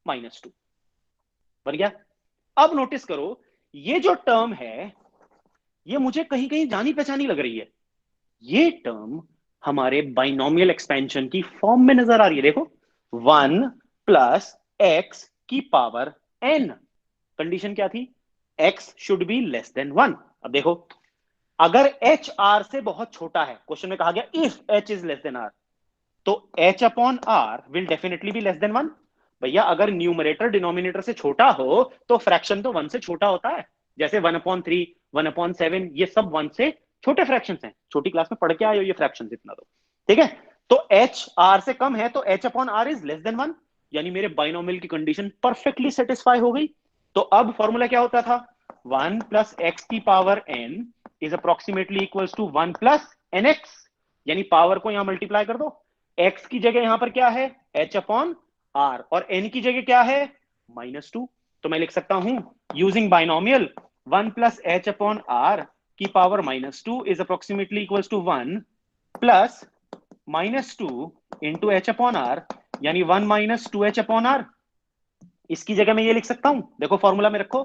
-2, बन गया। अब नोटिस करो ये जो टर्म है ये मुझे कहीं कहीं जानी पहचानी लग रही है, ये टर्म हमारे बाइनोमियल एक्सपेंशन की फॉर्म में नजर आ रही है। देखो 1 प्लस एक्स की पावर n, कंडीशन क्या थी, x should be less than 1। अब देखो अगर h r से बहुत छोटा है, क्वेश्चन में कहा गया if h is less then r, तो h upon r will definitely be less than 1। भैया अगर न्यूमरेटर डिनोमिनेटर से छोटा हो तो फ्रैक्शन तो 1 से छोटा होता है, जैसे 1/3 1/7 ये सब 1 से छोटे फ्रैक्शंस हैं, छोटी क्लास में पढ़ के आए हो ये फ्रैक्शंस इतना, तो ठीक है। तो h r से कम है तो h upon r is less than 1, यानी मेरे बाइनोमियल की कंडीशन परफेक्टली सेटिस्फाई हो गई। तो अब फॉर्मूला क्या होता था, 1 प्लस एक्स की power n is approximately equals to 1 plus nx, यानी पावर को यहां मल्टीप्लाई कर दो, x की जगह यहां पर क्या है h अपॉन r और n की जगह क्या है -2। तो मैं लिख सकता हूं using binomial 1 plus H upon R की power -2 is approximately equals to 1 plus -2 into h upon R, यानी 1 माइनस 2h अपॉन आर। इसकी जगह मैं ये लिख सकता हूं, देखो फॉर्मूला में रखो,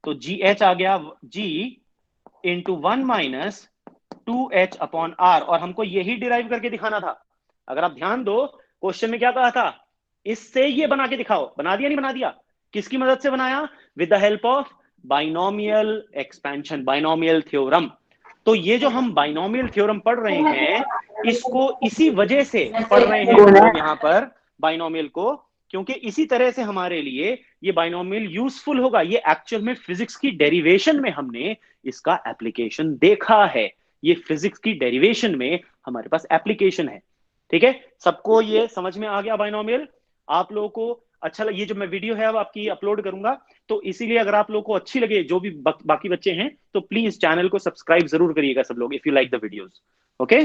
तो जी एच आ गया g into 1 minus 2h upon R, और हमको यही डिराइव करके दिखाना था। अगर आप ध्यान दो क्वेश्चन में क्या कहा था, इससे ये बना के दिखाओ, बना दिया नहीं बना दिया, किसकी मदद से बनाया, with the help of binomial expansion, binomial theorem. तो ये जो हम बाइनोमियल थ्योरम पढ़ रहे हैं इसको इसी वजह से पढ़ रहे हैं हम लोग यहां पर बाइनोमियल को, क्योंकि इसी तरह से हमारे लिए ये बाइनोमियल यूजफुल होगा। ये एक्चुअल में फिजिक्स की डेरिवेशन में हमने इसका एप्लीकेशन देखा है, ये फिजिक्स की डेरिवेशन में हमारे पास एप्लीकेशन है, ठीक है। सबको ये समझ में आ गया बाइनोमियल, आप लोगों को अच्छा लगे, ये जो मैं वीडियो है अब आपकी अपलोड करूंगा, तो इसीलिए अगर आप लोगों को अच्छी लगे, जो भी बाकी बच्चे हैं, तो प्लीज चैनल को सब्सक्राइब जरूर करिएगा सब लोग, if you like the videos, okay.